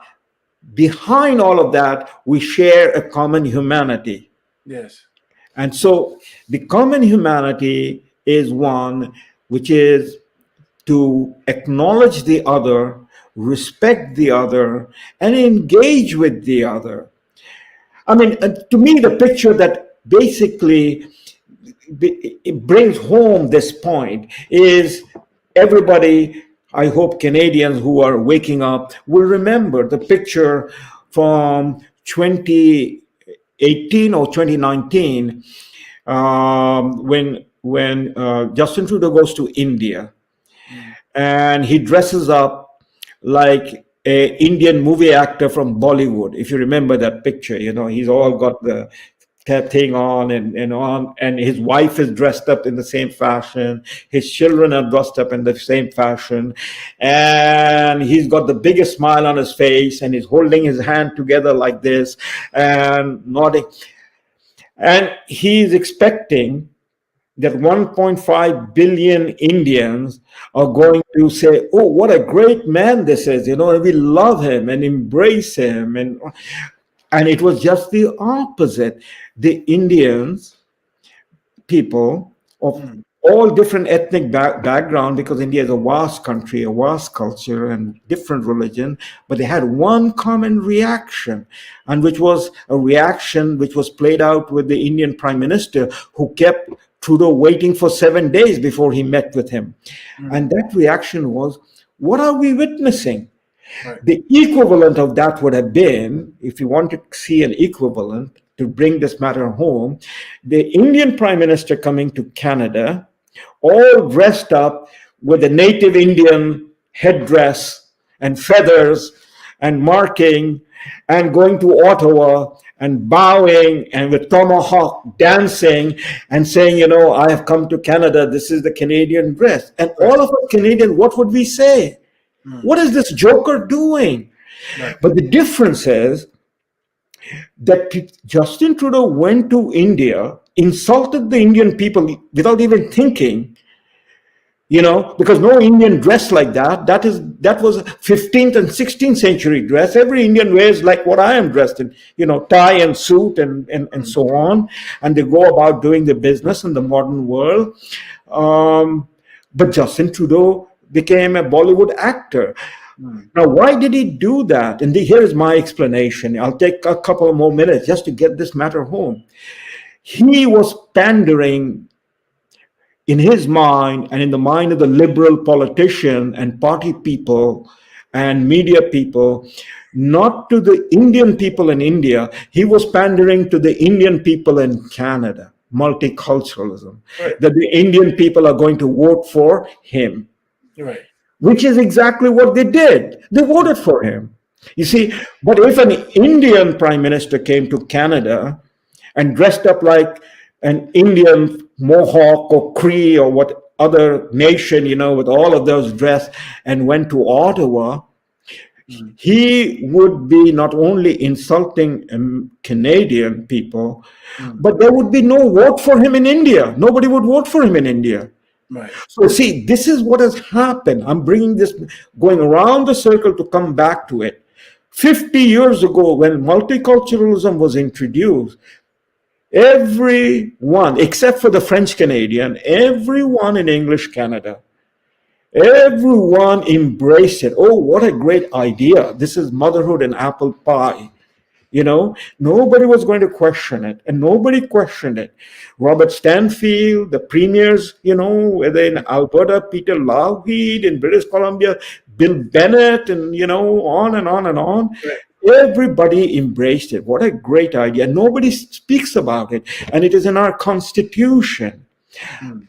behind all of that, we share a common humanity. Yes. And so the common humanity is one which is to acknowledge the other, respect the other, and engage with the other. I mean, to me, the picture that basically it brings home this point is everybody, I hope Canadians who are waking up will remember the picture from 2018 or 2019 when Justin Trudeau goes to India and he dresses up like a Indian movie actor from Bollywood. If you remember that picture, he's all got the thing on and on, and his wife is dressed up in the same fashion, his children are dressed up in the same fashion, and he's got the biggest smile on his face, and he's holding his hand together like this and nodding, and he's expecting that 1.5 billion Indians are going to say, oh, what a great man this is, and we love him and embrace him. And it was just the opposite. The Indians, people of all different ethnic background, because India is a vast country, a vast culture and different religion, but they had one common reaction, and which was a reaction which was played out with the Indian Prime Minister, who kept Trudeau waiting for 7 days before he met with him. And that reaction was, what are we witnessing? Right. The equivalent of that would have been, if you want to see an equivalent to bring this matter home, the Indian Prime Minister coming to Canada, all dressed up with a native Indian headdress and feathers and marking, and going to Ottawa and bowing and with tomahawk dancing and saying, I have come to Canada, this is the Canadian dress. And all of us Canadians, what would we say? What is this joker doing? Right. But the difference is that Justin Trudeau went to India, insulted the Indian people without even thinking, because no Indian dressed like that. That was 15th and 16th century dress. Every Indian wears like what I am dressed in, tie and suit and so on. And they go about doing the business in the modern world. But Justin Trudeau became a Bollywood actor. Now, why did he do that? And here is my explanation. I'll take a couple more minutes just to get this matter home. He was pandering in his mind and in the mind of the liberal politician and party people and media people, not to the Indian people in India. He was pandering to the Indian people in Canada, multiculturalism, right. That the Indian people are going to vote for him. Right. Which is exactly what they did. They voted for him. You see, but if an Indian Prime Minister came to Canada and dressed up like an Indian Mohawk or Cree or what other nation, with all of those dress, and went to Ottawa, he would be not only insulting Canadian people, but there would be no vote for him in India. Nobody would vote for him in India. Right. So see, this is what has happened. I'm bringing this, going around the circle to come back to it. 50 years ago, when multiculturalism was introduced, everyone, except for the French Canadian, everyone in English Canada, everyone embraced it. Oh, what a great idea. This is motherhood and apple pie. Nobody was going to question it, and nobody questioned it. Robert Stanfield, the premiers, whether in Alberta, Peter Lougheed, in British Columbia, Bill Bennett, and, on and on and on. Right. Everybody embraced it. What a great idea. Nobody speaks about it, and it is in our Constitution.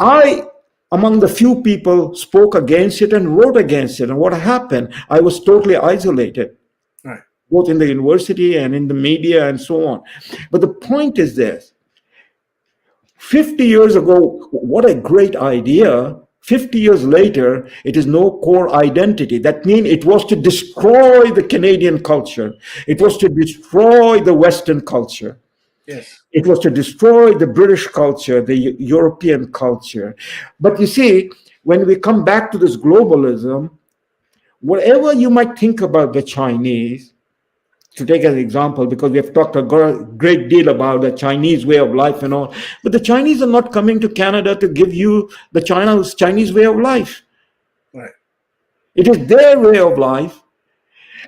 I, among the few people, spoke against it and wrote against it. And what happened? I was totally isolated. Both in the university and in the media and so on. But the point is this. 50 years ago, what a great idea. 50 years later, it is no core identity. That means it was to destroy the Canadian culture. It was to destroy the Western culture. Yes. It was to destroy the British culture, the European culture. But you see, when we come back to this globalism, whatever you might think about the Chinese, to take as an example, because we have talked a great deal about the Chinese way of life and all, but the Chinese are not coming to Canada to give you the Chinese way of life. Right. It is their way of life,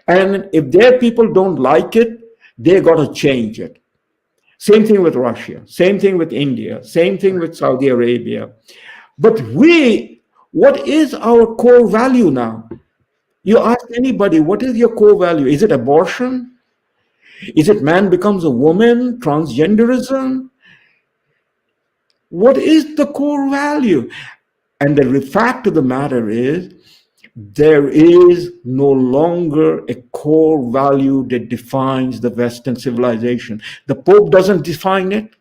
and if their people don't like it, they got to change it. Same thing with Russia, same thing with India, same thing with Saudi Arabia. But what is our core value now? You ask anybody, what is your core value? Is it abortion? Is it man becomes a woman, transgenderism? What is the core value? And the fact of the matter is, there is no longer a core value that defines the Western civilization. The Pope doesn't define it.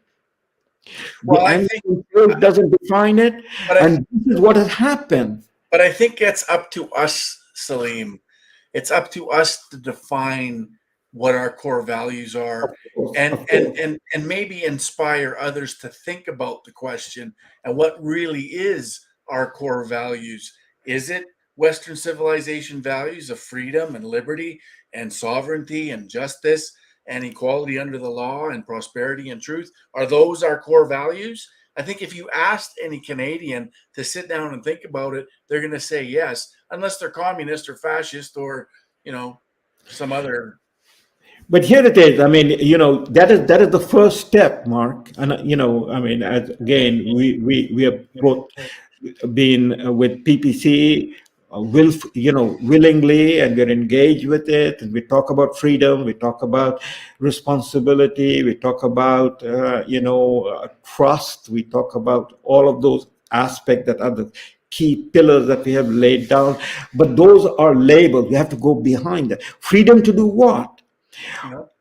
Well, The I think, Anglican Church doesn't define it, but and this is what has happened. I think it's up to us, Salim. It's up to us to define what our core values are, and Of course. maybe inspire others to think about the question and what really is our core values. Is it Western civilization values of freedom and liberty and sovereignty and justice and equality under the law and prosperity and truth? Are those our core values? I think if you asked any Canadian to sit down and think about it, they're going to say yes, unless they're communist or fascist or, some other. But here it is. I mean, that is the first step, Mark. And I mean, again, we have both been with PPC, willingly, and we're engaged with it. And we talk about freedom, we talk about responsibility, we talk about trust, we talk about all of those aspects that are the key pillars that we have laid down. But those are labels. We have to go behind that. Freedom to do what?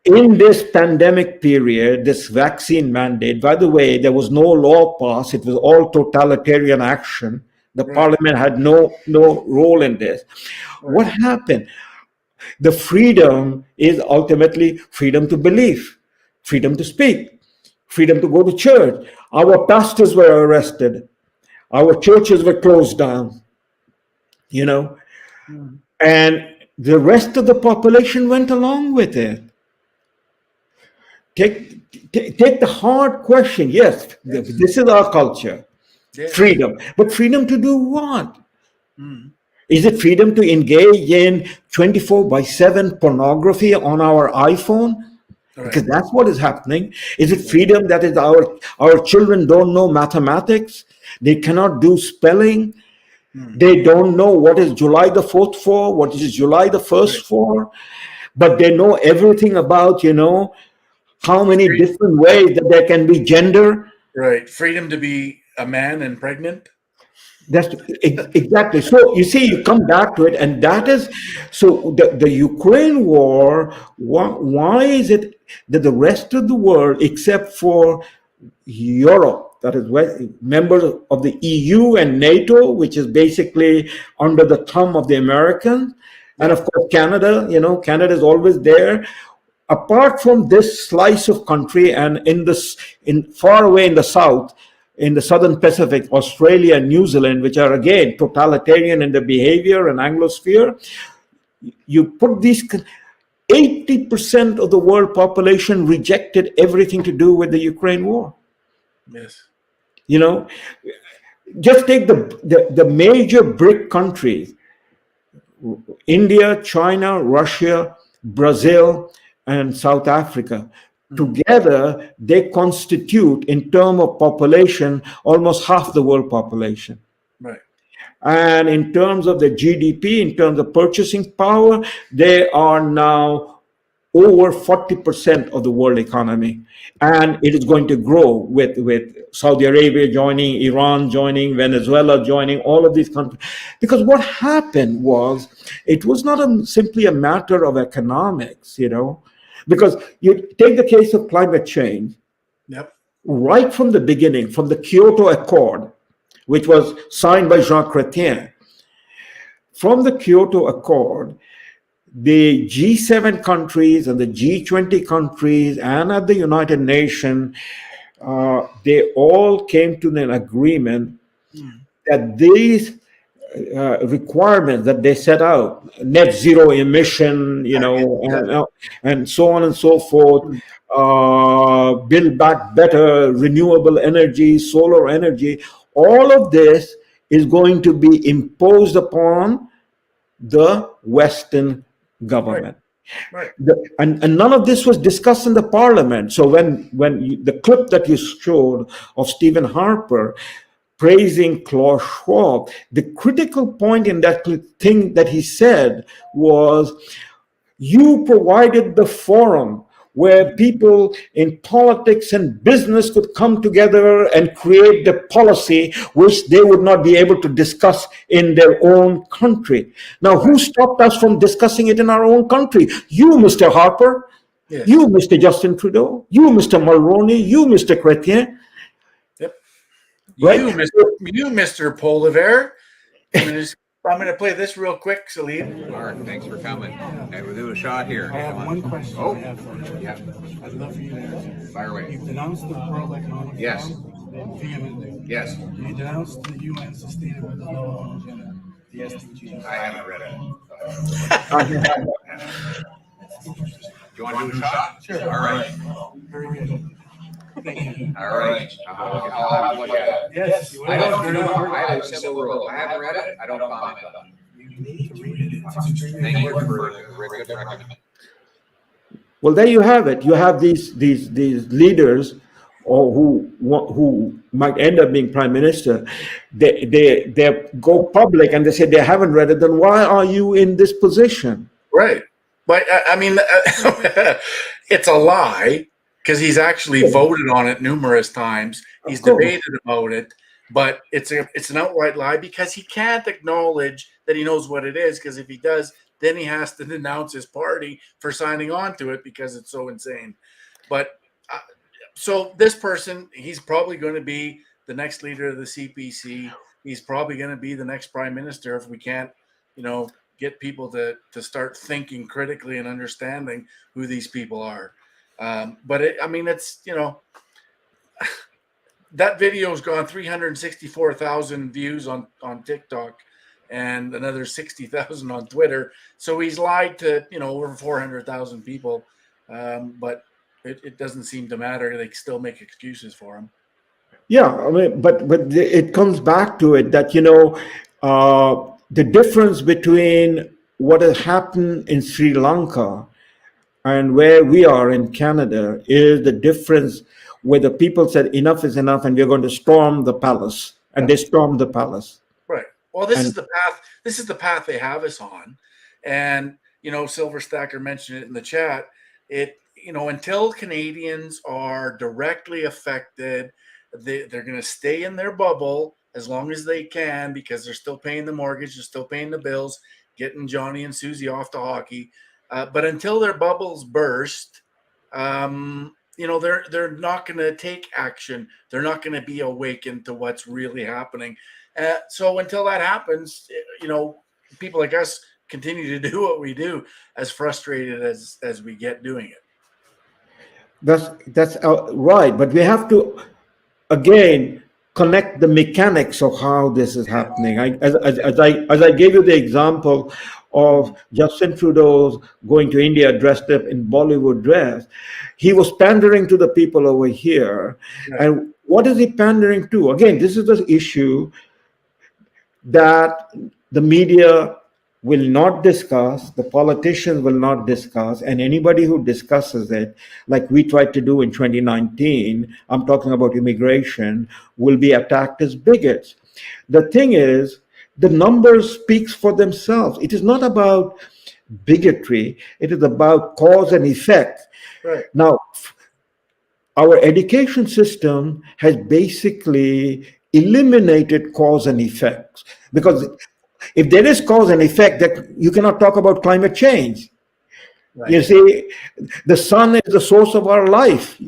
In this pandemic period, this vaccine mandate, by the way, there was no law passed. It was all totalitarian action. The parliament had no role in this. What happened? The freedom is ultimately freedom to believe, freedom to speak, freedom to go to church. Our pastors were arrested. Our churches were closed down, and the rest of the population went along with it. Take the hard question. Yes, this is our culture. Freedom. But freedom to do what? Is it freedom to engage in 24/7 pornography on our iPhone? Because that's what is happening. Is it freedom that is our children don't know mathematics? They cannot do spelling. They don't know what is July the 4th for, what is July the 1st for, but they know everything about, how many different ways that there can be gender. Right. Freedom to be a man and pregnant. That's exactly. So you see, you come back to it, and that is, so the Ukraine war, why is it that the rest of the world, except for Europe, that is members of the EU and NATO, which is basically under the thumb of the Americans, and of course Canada, Canada is always there. Apart from this slice of country, and in far away in the south, in the southern Pacific, Australia and New Zealand, which are again totalitarian in their behavior and Anglosphere, you put these 80% of the world population rejected everything to do with the Ukraine war. Yes. Just take the major BRIC countries, India, China, Russia, Brazil, and South Africa. Together, they constitute, in terms of population, almost half the world population. Right. And in terms of the GDP, in terms of purchasing power, they are now over 40% of the world economy. And it is going to grow with Saudi Arabia joining, Iran joining, Venezuela joining, all of these countries. Because what happened was, it was not simply a matter of economics, because you take the case of climate change. Yep. Right from the beginning, from the Kyoto Accord, which was signed by Jean Chrétien, from the Kyoto Accord, the G7 countries and the G20 countries and at the United Nations, they all came to an agreement that these requirements that they set out, net zero emission, and so on and so forth, build back better renewable energy, solar energy, all of this is going to be imposed upon the Western government. Right. And none of this was discussed in the parliament. So when the clip that you showed of Stephen Harper praising Klaus Schwab, the critical point in that thing that he said was, you provided the forum where people in politics and business could come together and create the policy which they would not be able to discuss in their own country. Now, who stopped us from discussing it in our own country? You, Mr. Harper. Yes. You, Mr. Justin Trudeau. You, Mr. Mulroney. You, Mr. Chrétien. right? You, Mr. Poliver. I'm going to play this real quick, Salim. Mark, thanks for coming. And we'll do a shot here. I have one question. Oh, I have for you. yeah. I'd love for you to answer. Fire away. You've denounced the World Economic Yes. Forum vehemently. Yes. You denounced the UN Sustainable Development Agenda, the SDGs. I haven't read it. Do you want to do a shot? Sure. All right. Very good. Thank you. All right. I'll have to look at it. Yes. I have a simple rule. I haven't read it. I don't comment on it. You need to read it. It's extremely Thank you important. for a good recommendation. Well, there you have it. You have these leaders, or who might end up being prime minister. They go public and they say they haven't read it. Then why are you in this position? Right. But I mean, it's a lie because he's actually voted on it numerous times. He's debated about it, but it's an outright lie because he can't acknowledge that he knows what it is. Because if he does, then he has to denounce his party for signing on to it because it's so insane. But so this person, he's probably going to be the next leader of the CPC. He's probably going to be the next prime minister if we can't, get people to start thinking critically and understanding who these people are. But it's, that video's gone 364,000 views on TikTok and another 60,000 on Twitter. So he's lied to, over 400,000 people. But it doesn't seem to matter. They still make excuses for him. Yeah, I mean, but it comes back to it that, the difference between what has happened in Sri Lanka and where we are in Canada is the difference where the people said enough is enough and we're going to storm the palace, and they stormed the palace. Right. Well, this is the path. This is the path they have us on, and Silver Stacker mentioned it in the chat. Until Canadians are directly affected, they're going to stay in their bubble as long as they can because they're still paying the mortgage, they're still paying the bills, getting Johnny and Susie off to hockey. But until their bubbles burst, they're not going to take action. They're not going to be awakened to what's really happening. So until that happens, people like us continue to do what we do, as frustrated as we get doing it. That's right, but we have to again connect the mechanics of how this is happening. As I gave you the example of Justin Trudeau going to India dressed up in Bollywood dress, he was pandering to the people over here. Right. And what is he pandering to? Again, this is the issue that the media will not discuss, the politicians will not discuss, and anybody who discusses it, like we tried to do in 2019, I'm talking about immigration, will be attacked as bigots. The thing is, the numbers speaks for themselves. It is not about bigotry, it is about cause and effect. Right. Now, our education system has basically eliminated cause and effects, because if there is cause and effect, that you cannot talk about climate change. Right. You see, the sun is the source of our life.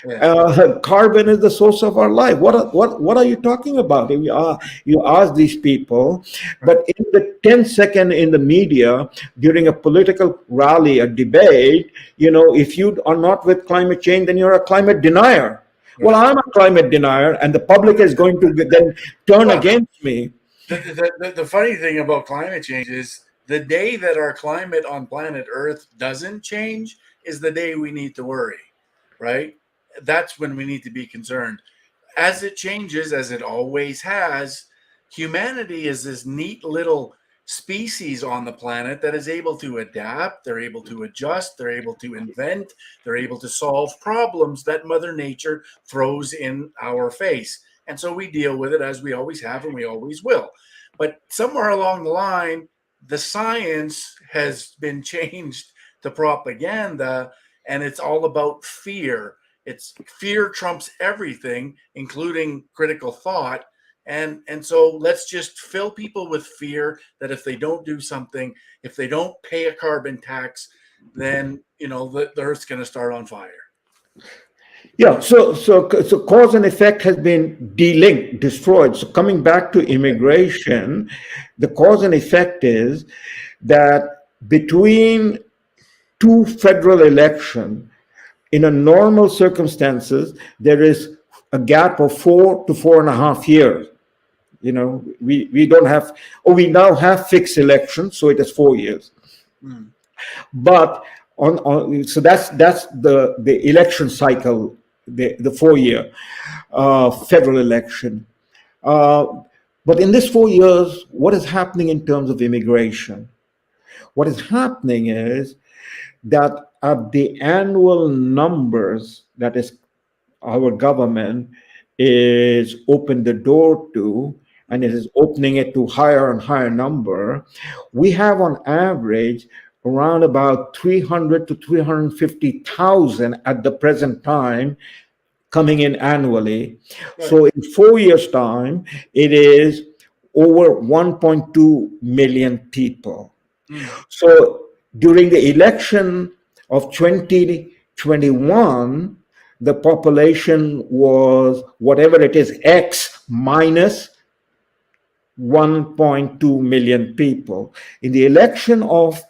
Yeah. Carbon is the source of our life. What are you talking about? You ask these people, but in the 10 second in the media during a political rally, a debate, if you are not with climate change, then you're a climate denier. Yeah. Well, I'm a climate denier, and the public is going to then turn against me. The funny thing about climate change is the day that our climate on planet Earth doesn't change is the day we need to worry, right? That's when we need to be concerned. As it changes, as it always has, humanity is this neat little species on the planet that is able to adapt, they're able to adjust, they're able to invent, they're able to solve problems that Mother Nature throws in our face. And so we deal with it as we always have and we always will. But somewhere along the line, the science has been changed to propaganda, and it's all about fear. It's fear trumps everything, including critical thought. And so let's just fill people with fear that if they don't do something, if they don't pay a carbon tax, then, the Earth's going to start on fire. Yeah, so cause and effect has been delinked, destroyed. So coming back to immigration, the cause and effect is that between two federal election, in a normal circumstances, there is a gap of 4 to 4.5 years. You know, we don't have, or we now have fixed elections, so it is 4 years. Mm. But on so that's the election cycle, the 4 year federal election. Uh, but in this 4 years, what is happening in terms of immigration? What is happening is that at the annual numbers that is our government is open the door to, and it is opening it to higher and higher number. We have on average around about 300 to 350,000 at the present time coming in annually. Right. So in 4 years time, it is over 1.2 million people. Mm. So during the election of 2021, the population was whatever it is, X minus 1.2 million people. In the election of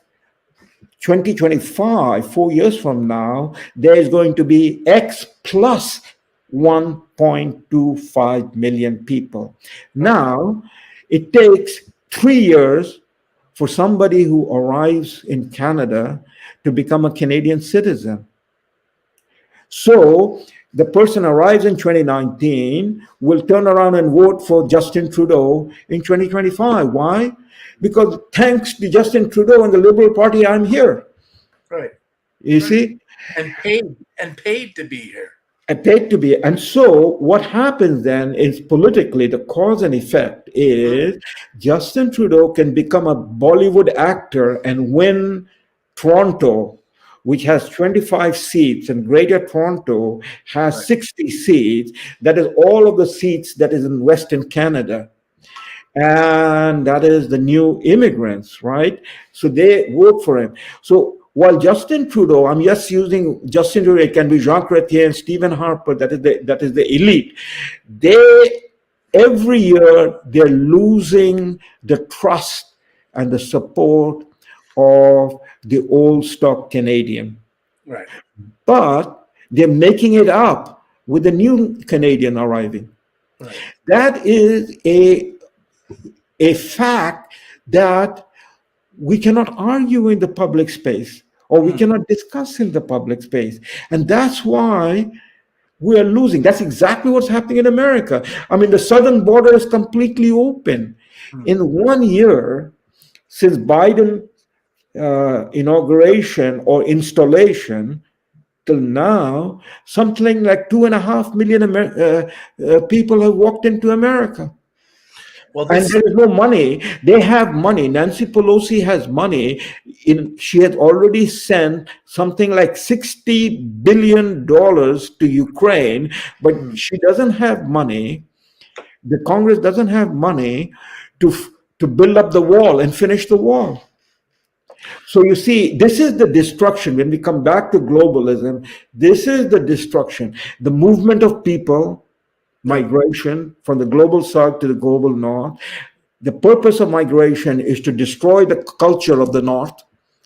2025, 4 years from now, there is going to be X plus 1.25 million people. Now, it takes 3 years for somebody who arrives in Canada to become a Canadian citizen. So the person arrives in 2019 will turn around and vote for Justin Trudeau in 2025. Why? Because thanks to Justin Trudeau and the Liberal Party, I'm here. Right. You see? And paid to be here. And paid to be. And so what happens then is politically, the cause and effect is Justin Trudeau can become a Bollywood actor and win Toronto, which has 25 seats, and Greater Toronto has Right. 60 seats. That is all of the seats that is in Western Canada. And that is the new immigrants, right? So they vote for him. So while Justin Trudeau, I'm just using Justin Trudeau, it can be Jean Chrétien and Stephen Harper, that is the elite. They every year they're losing the trust and the support of the old stock Canadian. Right. But they're making it up with the new Canadian arriving. Right. That is a fact that we cannot argue in the public space, or we cannot discuss in the public space. And that's why we are losing. That's exactly what's happening in America. I mean, the southern border is completely open. In 1 year, since Biden inauguration or installation till now, something like 2.5 million people have walked into America. Well, And this there is no money. They have money. Nancy Pelosi has money. She has already sent something like $60 billion to Ukraine, but she doesn't have money. The Congress doesn't have money to build up the wall and finish the wall. So you see, this is the destruction. When we come back to globalism, this is the destruction. The movement of people, migration from the global south to the global north. The purpose of migration is to destroy the culture of the north,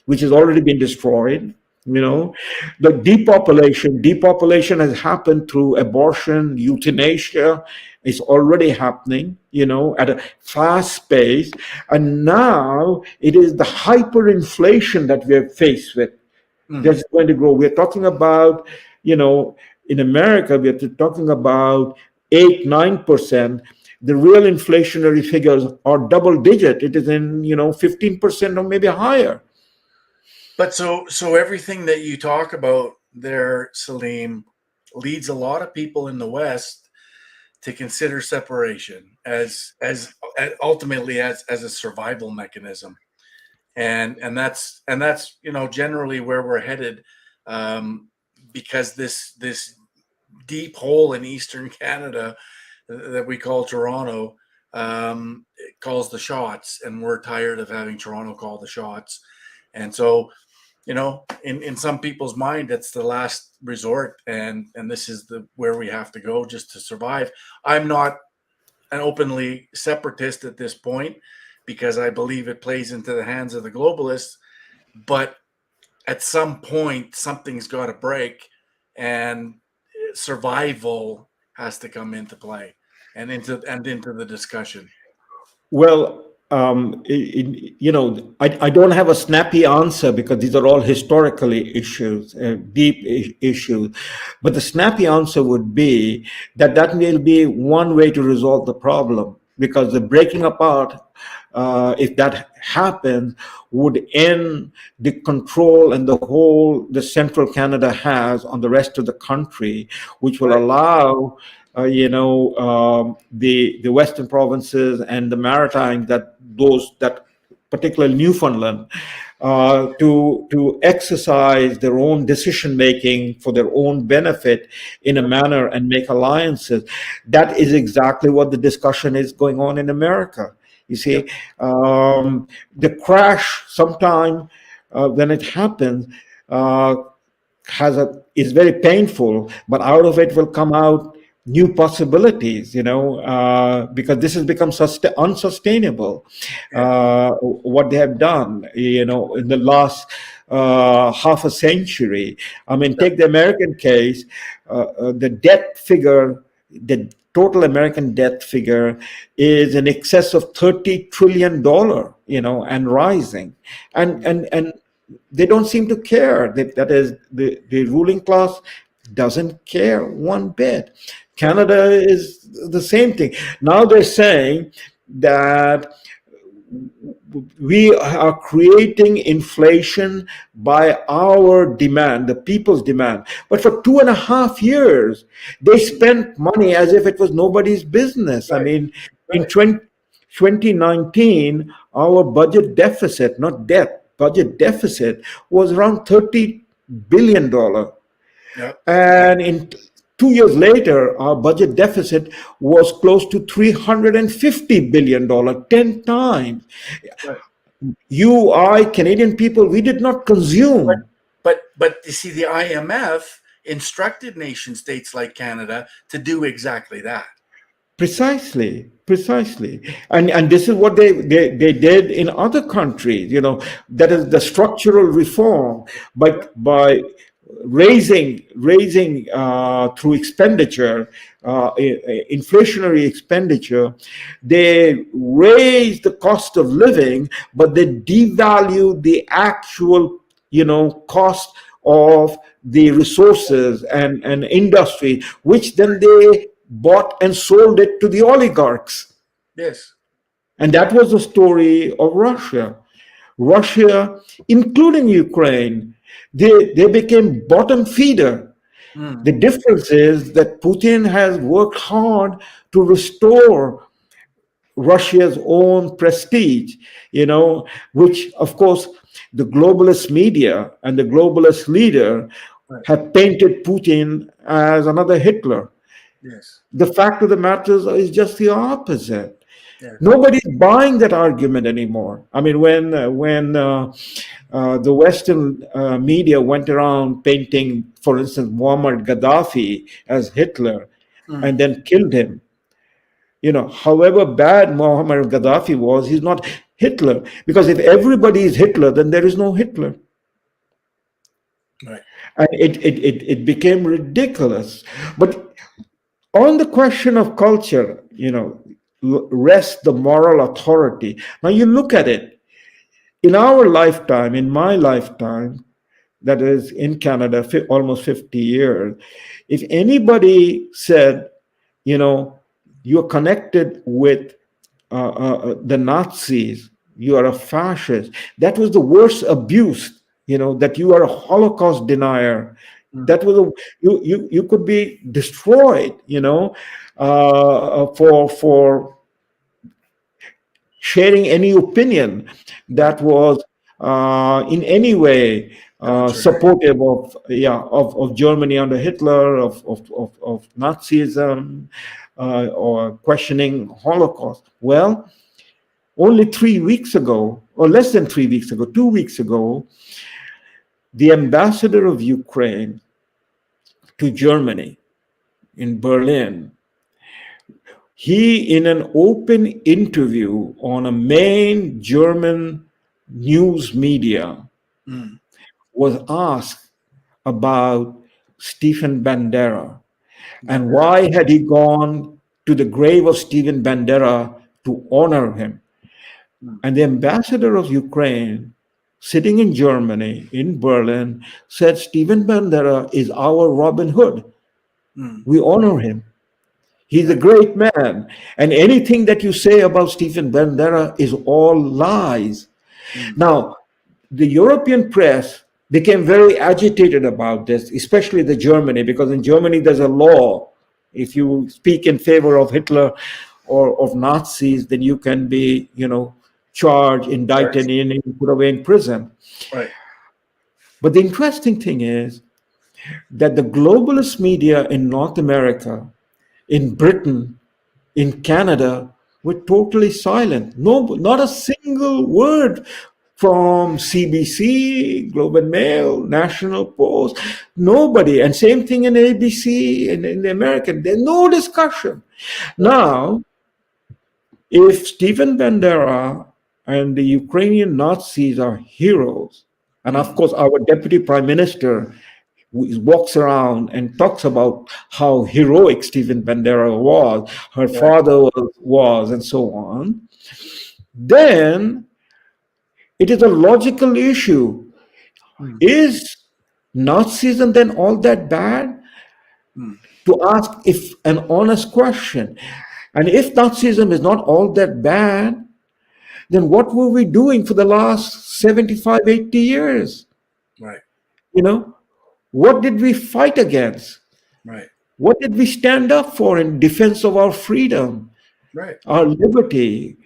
which has already been destroyed. You know, the depopulation has happened through abortion, euthanasia. It's already happening, you know, at a fast pace. And now it is the hyperinflation that we're faced with that's going to grow. We're talking about, you know, in America, we're talking about 8-9%. The real inflationary figures are double digit. It is in, 15% or maybe higher. But so everything that you talk about there, Salim, leads a lot of people in the West to consider separation as ultimately as a survival mechanism, and that's generally where we're headed, because this deep hole in Eastern Canada that we call Toronto calls the shots, and we're tired of having Toronto call the shots. And so in some people's mind, it's the last resort, and this is where we have to go just to survive. I'm not an openly separatist at this point because I believe it plays into the hands of the globalists, but at some point something's got to break, and survival has to come into play and into the discussion. Well, I don't have a snappy answer because these are all historically issues, deep issues. But the snappy answer would be that will be one way to resolve the problem, because the breaking apart, if that happens, would end the control and the central Canada has on the rest of the country, which will allow the western provinces and the Maritimes, that particularly Newfoundland, to exercise their own decision making for their own benefit in a manner and make alliances. That is exactly what the discussion is going on in America. You see, the crash sometime when it happens is very painful, but out of it will come out new possibilities, because this has become unsustainable. What they have done, in the last half a century. I mean, take the American case, the debt figure, the total American debt figure is in excess of $30 trillion, and rising. And they don't seem to care. That is, the ruling class doesn't care one bit. Canada is the same thing. Now they're saying that we are creating inflation by our demand, the people's demand. But for 2.5 years, they spent money as if it was nobody's business. Right. I mean, in 2019, our budget deficit, not debt, budget deficit was around $30 billion. Yep. And in 2 years later, our budget deficit was close to $350 billion, 10 times. Right. Canadian people, we did not consume. But you see, the IMF instructed nation states like Canada to do exactly that. Precisely. And this is what they did in other countries, that is the structural reform by raising through expenditure, inflationary expenditure. They raise the cost of living, but they devalue the actual, cost of the resources and industry, which then they bought and sold it to the oligarchs. Yes. And that was the story of Russia. Russia, including Ukraine, they became bottom feeder. The difference is that Putin has worked hard to restore Russia's own prestige, which, of course, the globalist media and the globalist leader have painted Putin as another Hitler. Yes. The fact of the matter is just the opposite. Yes. Nobody's buying that argument anymore. I mean, when the Western media went around painting, for instance, Muammar Gaddafi as Hitler and then killed him, however bad Muammar Gaddafi was, he's not Hitler. Because if everybody is Hitler, then there is no Hitler. Right. And it became ridiculous. But on the question of culture, rests the moral authority. Now you look at it. In our lifetime, in my lifetime, that is in Canada, almost 50 years, if anybody said, you're connected with the Nazis, you are a fascist, that was the worst abuse, that you are a Holocaust denier. That was you could be destroyed, for sharing any opinion that was in any way supportive of Germany under Hitler, of Nazism, or questioning Holocaust. Well, only 3 weeks ago, or less than 3 weeks ago, 2 weeks ago, the ambassador of Ukraine to Germany in Berlin, he, in an open interview on a main German news media, Mm. was asked about Stephen Bandera and why had he gone to the grave of Stephen Bandera to honor him. And the ambassador of Ukraine, sitting in Germany, in Berlin, said, Stephen Bandera is our Robin Hood. Mm. We honor him. He's a great man. And anything that you say about Stephen Bandera is all lies. Now, the European press became very agitated about this, especially the Germany, because in Germany there's a law. If you speak in favor of Hitler or of Nazis, then you can be, charged, indicted, and put away in prison. Right. But the interesting thing is that the globalist media in North America, in Britain, in Canada, were totally silent. No, not a single word from CBC, Globe and Mail, National Post, nobody. And same thing in ABC and in the American. There's no discussion. Now, if Stephen Bandera and the Ukrainian Nazis are heroes, and of course our deputy prime minister walks around and talks about how heroic Stephen Bandera was, her father was, and so on, then it is a logical issue. Is Nazism then all that bad? To ask if an honest question. And if Nazism is not all that bad, then what were we doing for the last 75, 80 years? Right. What did we fight against? Right. What did we stand up for in defense of our freedom, Right. our liberty?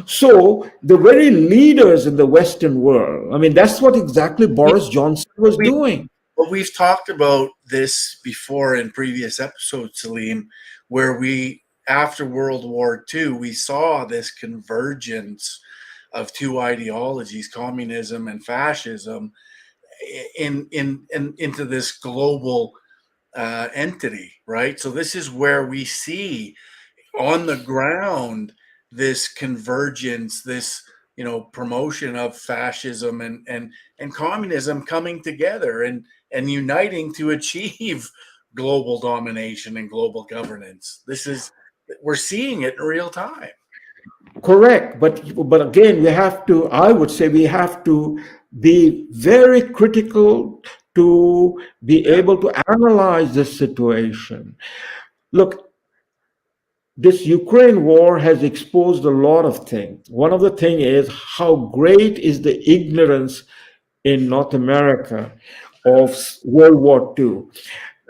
So the very leaders in the Western world, I mean, that's what exactly Boris Johnson was doing. But we've talked about this before in previous episodes, Salim, where after World War II, we saw this convergence of two ideologies, communism and fascism, into this global entity, right? So this is where we see on the ground this convergence, this promotion of fascism and communism coming together and uniting to achieve global domination and global governance. We're seeing it in real time. Correct, but again, I would say we have to be very critical to be able to analyze this situation. Look, this Ukraine war has exposed a lot of things. One of the things is how great is the ignorance in North America of World War II.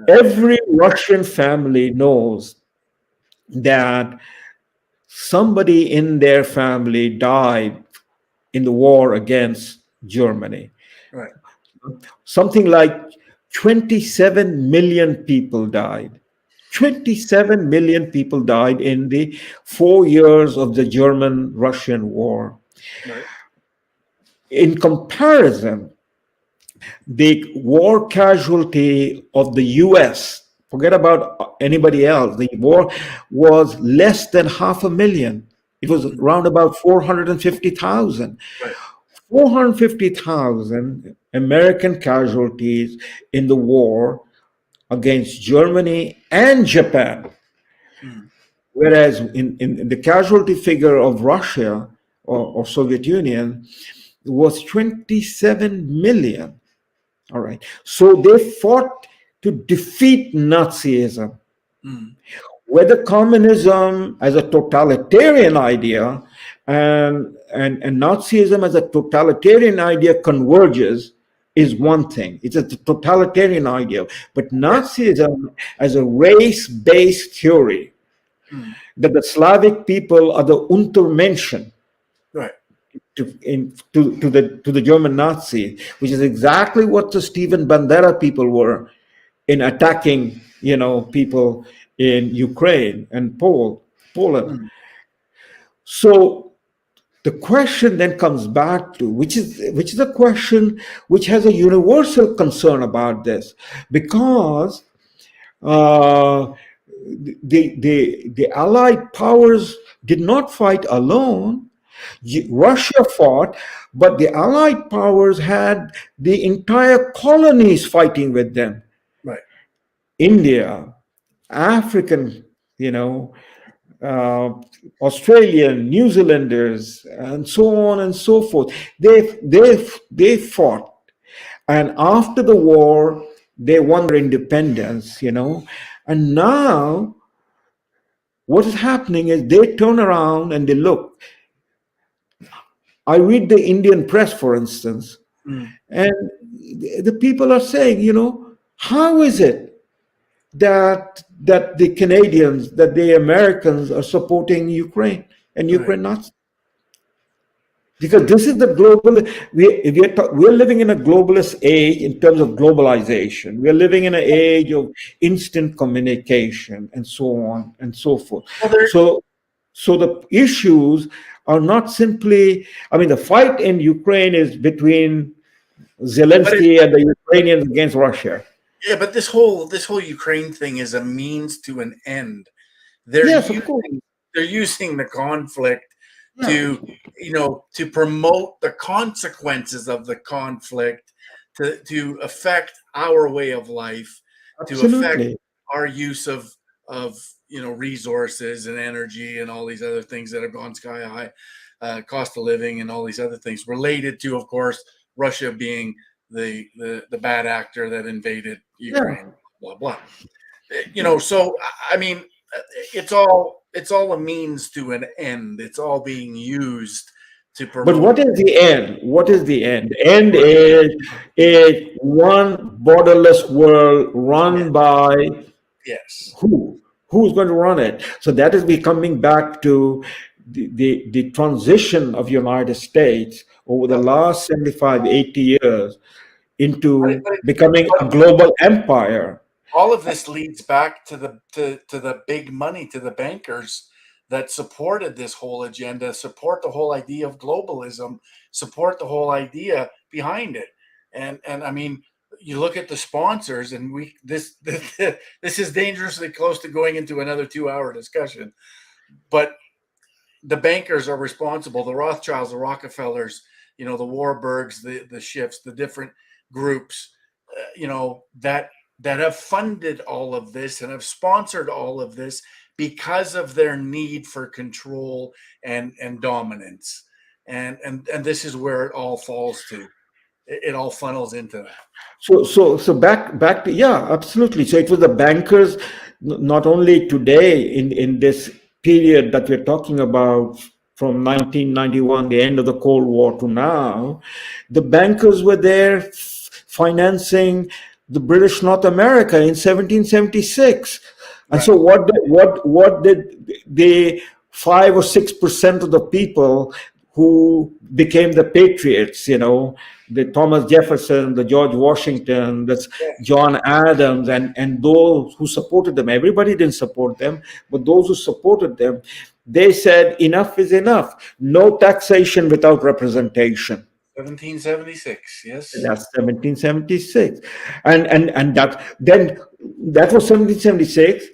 Every Russian family knows that somebody in their family died in the war against Germany. Right. Something like 27 million people died. 27 million people died in the 4 years of the German-Russian war. Right. In comparison, the war casualty of the US, forget about anybody else, the war was less than 500,000. It was around about 450,000. Right. 450,000 American casualties in the war against Germany and Japan. Whereas in the casualty figure of Russia or Soviet Union was 27 million. All right. So they fought to defeat Nazism. Whether communism as a totalitarian idea and Nazism as a totalitarian idea converges is one thing. It's a totalitarian idea. But Nazism as a race-based theory, that the Slavic people are the Untermenschen, Right. to the German Nazi, which is exactly what the Stephen Bandera people were in attacking, people in Ukraine and Poland. So the question then comes back to which is a question which has a universal concern about this, because uh, the Allied powers did not fight alone. Russia fought, but the Allied powers had the entire colonies fighting with them. Right. India, African, you know, uh, Australian, New Zealanders, and so on and so forth. They fought, and after the war, they won their independence. And now what is happening is they turn around and they look. I read the Indian press, for instance, and the people are saying, how is it that the Canadians, that the Americans are supporting Ukraine and Ukraine not? Because this is the global. We're living in a globalist age in terms of globalization. We're living in an age of instant communication and so on and so forth. So the issues are not simply. I mean, the fight in Ukraine is between Zelensky and the Ukrainians against Russia. Yeah, but this whole Ukraine thing is a means to an end. They're using the conflict to promote the consequences of the conflict, to affect our way of life, to affect our use of resources and energy and all these other things that have gone sky high, cost of living and all these other things related to, of course, Russia being the bad actor that invaded Ukraine, blah blah. So I mean, it's all a means to an end. It's all being used to promote. But what is the end? What is the end? The end is one borderless world run by who? Who's going to run it? So that is becoming back to the transition of United States over the last 75, 80 years into becoming a global empire. All of this leads back to the big money, to the bankers that supported this whole agenda, support the whole idea of globalism, support the whole idea behind it. And I mean, you look at the sponsors, and this is dangerously close to going into another 2-hour discussion. But the bankers are responsible, the Rothschilds, the Rockefellers, the Warburgs, the Schiffs, the different groups, that have funded all of this and have sponsored all of this because of their need for control and dominance. And this is where it all falls to. It all funnels into that. So back to, absolutely. So it was the bankers, not only today in this period that we're talking about from 1991, the end of the Cold War, to now, the bankers were there financing the British North America in 1776. And so what did the 5 or 6% of the people who became the patriots, the Thomas Jefferson, the George Washington, the John Adams, and those who supported them? Everybody didn't support them, but those who supported them, they said enough is enough. No taxation without representation. 1776, yes. That's 1776, and that was 1776.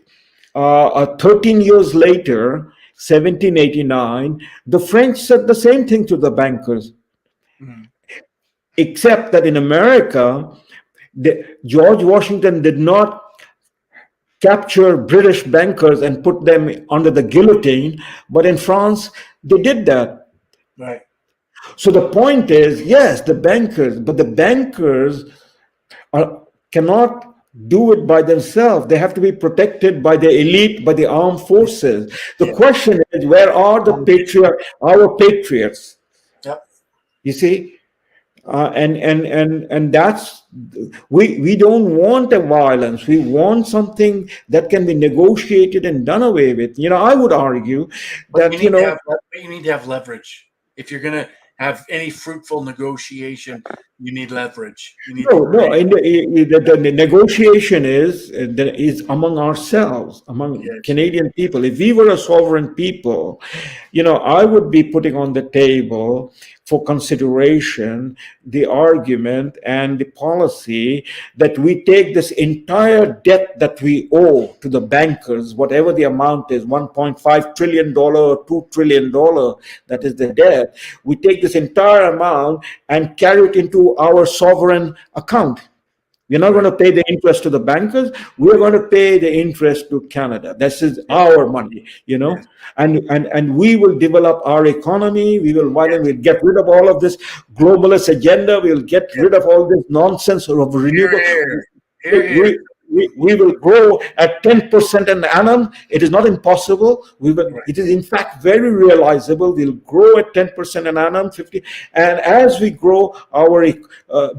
13 years later, 1789, the French said the same thing to the bankers, except that in America, George Washington did not capture British bankers and put them under the guillotine, but in France, they did that. Right. So the point is, yes, the bankers, but the bankers cannot do it by themselves. They have to be protected by the elite, by the armed forces. The question is, where are our patriots? Yep. You see, and that's we don't want a violence. We want something that can be negotiated and done away with. I would argue that you need to have leverage if you're going to have any fruitful negotiation You need leverage. You need No, to no. create. The negotiation is among ourselves, among Yes. Canadian people. If we were a sovereign people, I would be putting on the table for consideration the argument and the policy that we take this entire debt that we owe to the bankers, whatever the amount is, $1.5 trillion or $2 trillion, that is the debt. We take this entire amount and carry it into our sovereign account. We're not going to pay the interest to the bankers. We're going to pay the interest to Canada. This is our money, Yes. and we will develop our economy. Why don't Yes. we get rid of all of this globalist agenda? We'll get Yes. rid of all this nonsense of Here, renewable. here. Here, here. We will grow at 10% an annum. It is not impossible. Right. It is in fact very realizable. We'll grow at 10% an annum, 50, and as we grow, our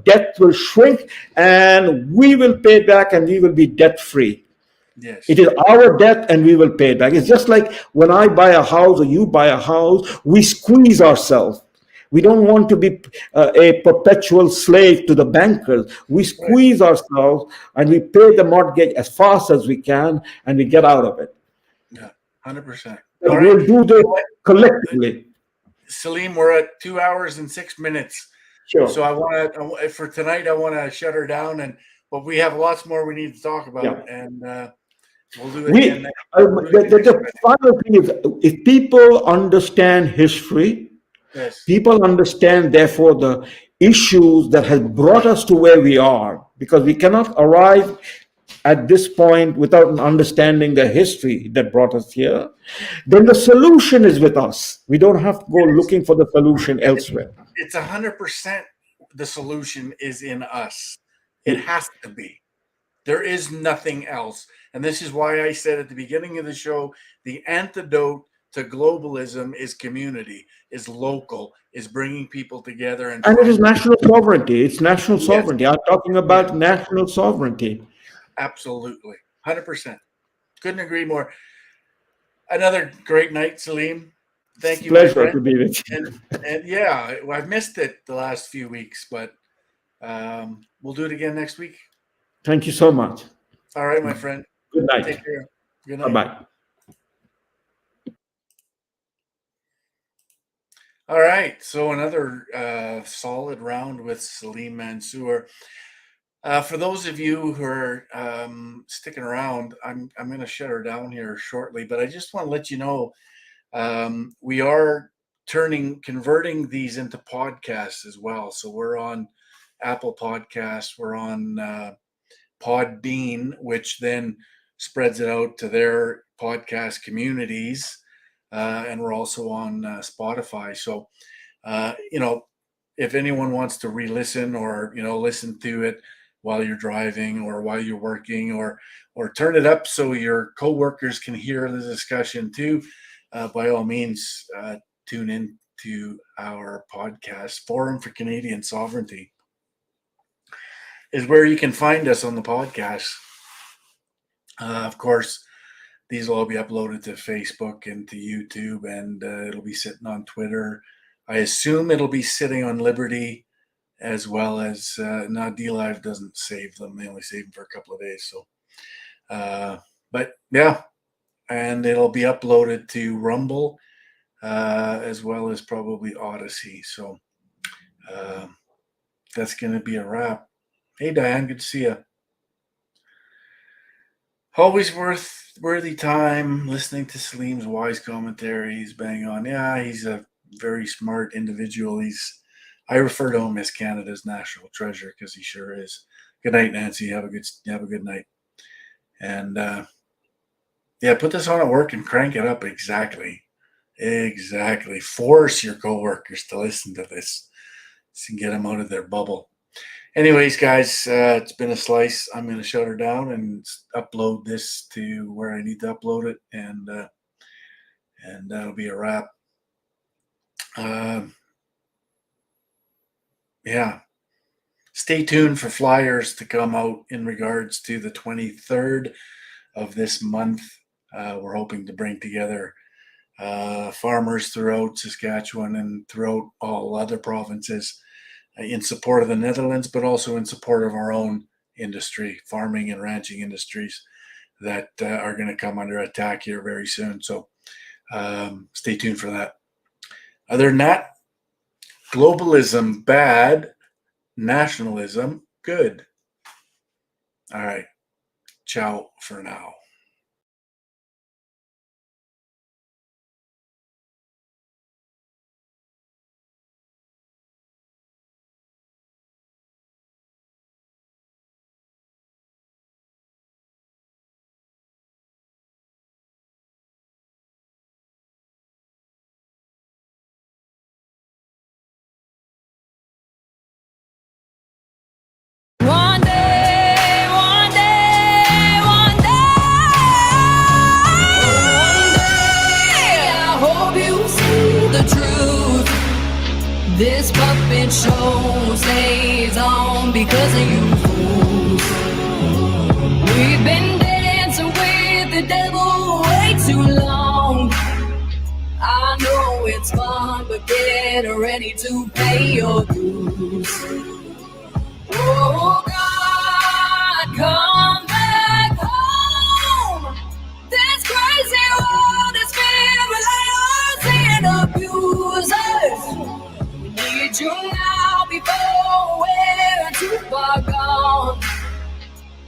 debt will shrink, and we will pay back, and we will be debt free. Yes. It is our debt, and we will pay it back. It's just like when I buy a house or you buy a house, we squeeze ourselves. We don't want to be a perpetual slave to the bankers. We squeeze ourselves and we pay the mortgage as fast as we can, and we get out of it. Yeah, 100%. All right. We'll do this collectively. Salim, we're at 2 hours and 6 minutes. Sure. So for tonight, I want to shut her down, but we have lots more we need to talk about, and we'll do it again. The final thing is, if people understand history, yes. People understand, therefore, the issues that have brought us to where we are, because we cannot arrive at this point without understanding the history that brought us here. Then the solution is with us. We don't have to go looking for the solution elsewhere. It's 100% the solution is in us. It has to be. There is nothing else. And this is why I said at the beginning of the show, the antidote to globalism is community, is local, is bringing people together. And it is national sovereignty. It's national sovereignty. I'm talking about national sovereignty. Absolutely. 100%. Couldn't agree more. Another great night, Salim. Thank you. Pleasure to be with you. And yeah, I've missed it the last few weeks, but we'll do it again next week. Thank you so much. All right, my friend. Good night. Take care. Good night. Bye-bye. All right, so another solid round with Salim Mansur. For those of you who are sticking around, I'm going to shut her down here shortly, but I just want to let you know we are converting these into podcasts as well. So we're on Apple Podcasts, we're on Podbean, which then spreads it out to their podcast communities. And we're also on Spotify. So, if anyone wants to re-listen or, listen to it while you're driving or while you're working or turn it up so your coworkers can hear the discussion too, by all means, tune in to our podcast. Forum for Canadian Sovereignty is where you can find us on the podcast. Of course, these will all be uploaded to Facebook and to YouTube, and it'll be sitting on Twitter. I assume it'll be sitting on Liberty, as well as now DLive doesn't save them. They only save them for a couple of days. So, but yeah, and it'll be uploaded to Rumble, as well as probably Odyssey. So that's going to be a wrap. Hey, Diane, good to see you. Always worthy time listening to Salim's wise commentaries. Bang on. Yeah, he's a very smart individual. I refer to him as Canada's national treasure because he sure is. Good night, Nancy. Have a good night. And put this on at work and crank it up. Exactly. Force your coworkers to listen to this and get them out of their bubble. Anyways, guys, it's been a slice. I'm going to shut her down and upload this to where I need to upload it, and that'll be a wrap. Stay tuned for flyers to come out in regards to the 23rd of this month. We're hoping to bring together farmers throughout Saskatchewan and throughout all other provinces in support of the Netherlands, but also in support of our own industry, farming and ranching industries that are going to come under attack here very soon. So stay tuned for that. Other than that, globalism bad, nationalism good. All right. Ciao for now. One day, one day, one day, I hope you see the truth. This puppet show stays on because of you fools. We've been dancing with the devil way too long. I know it's fun, but get ready to pay your dues. Oh God, come back home. This crazy world is filled with liars and abusers. We need you now before we're too far gone.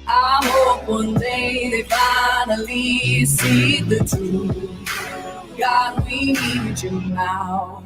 I hope one day they finally see the truth. God, we need you now.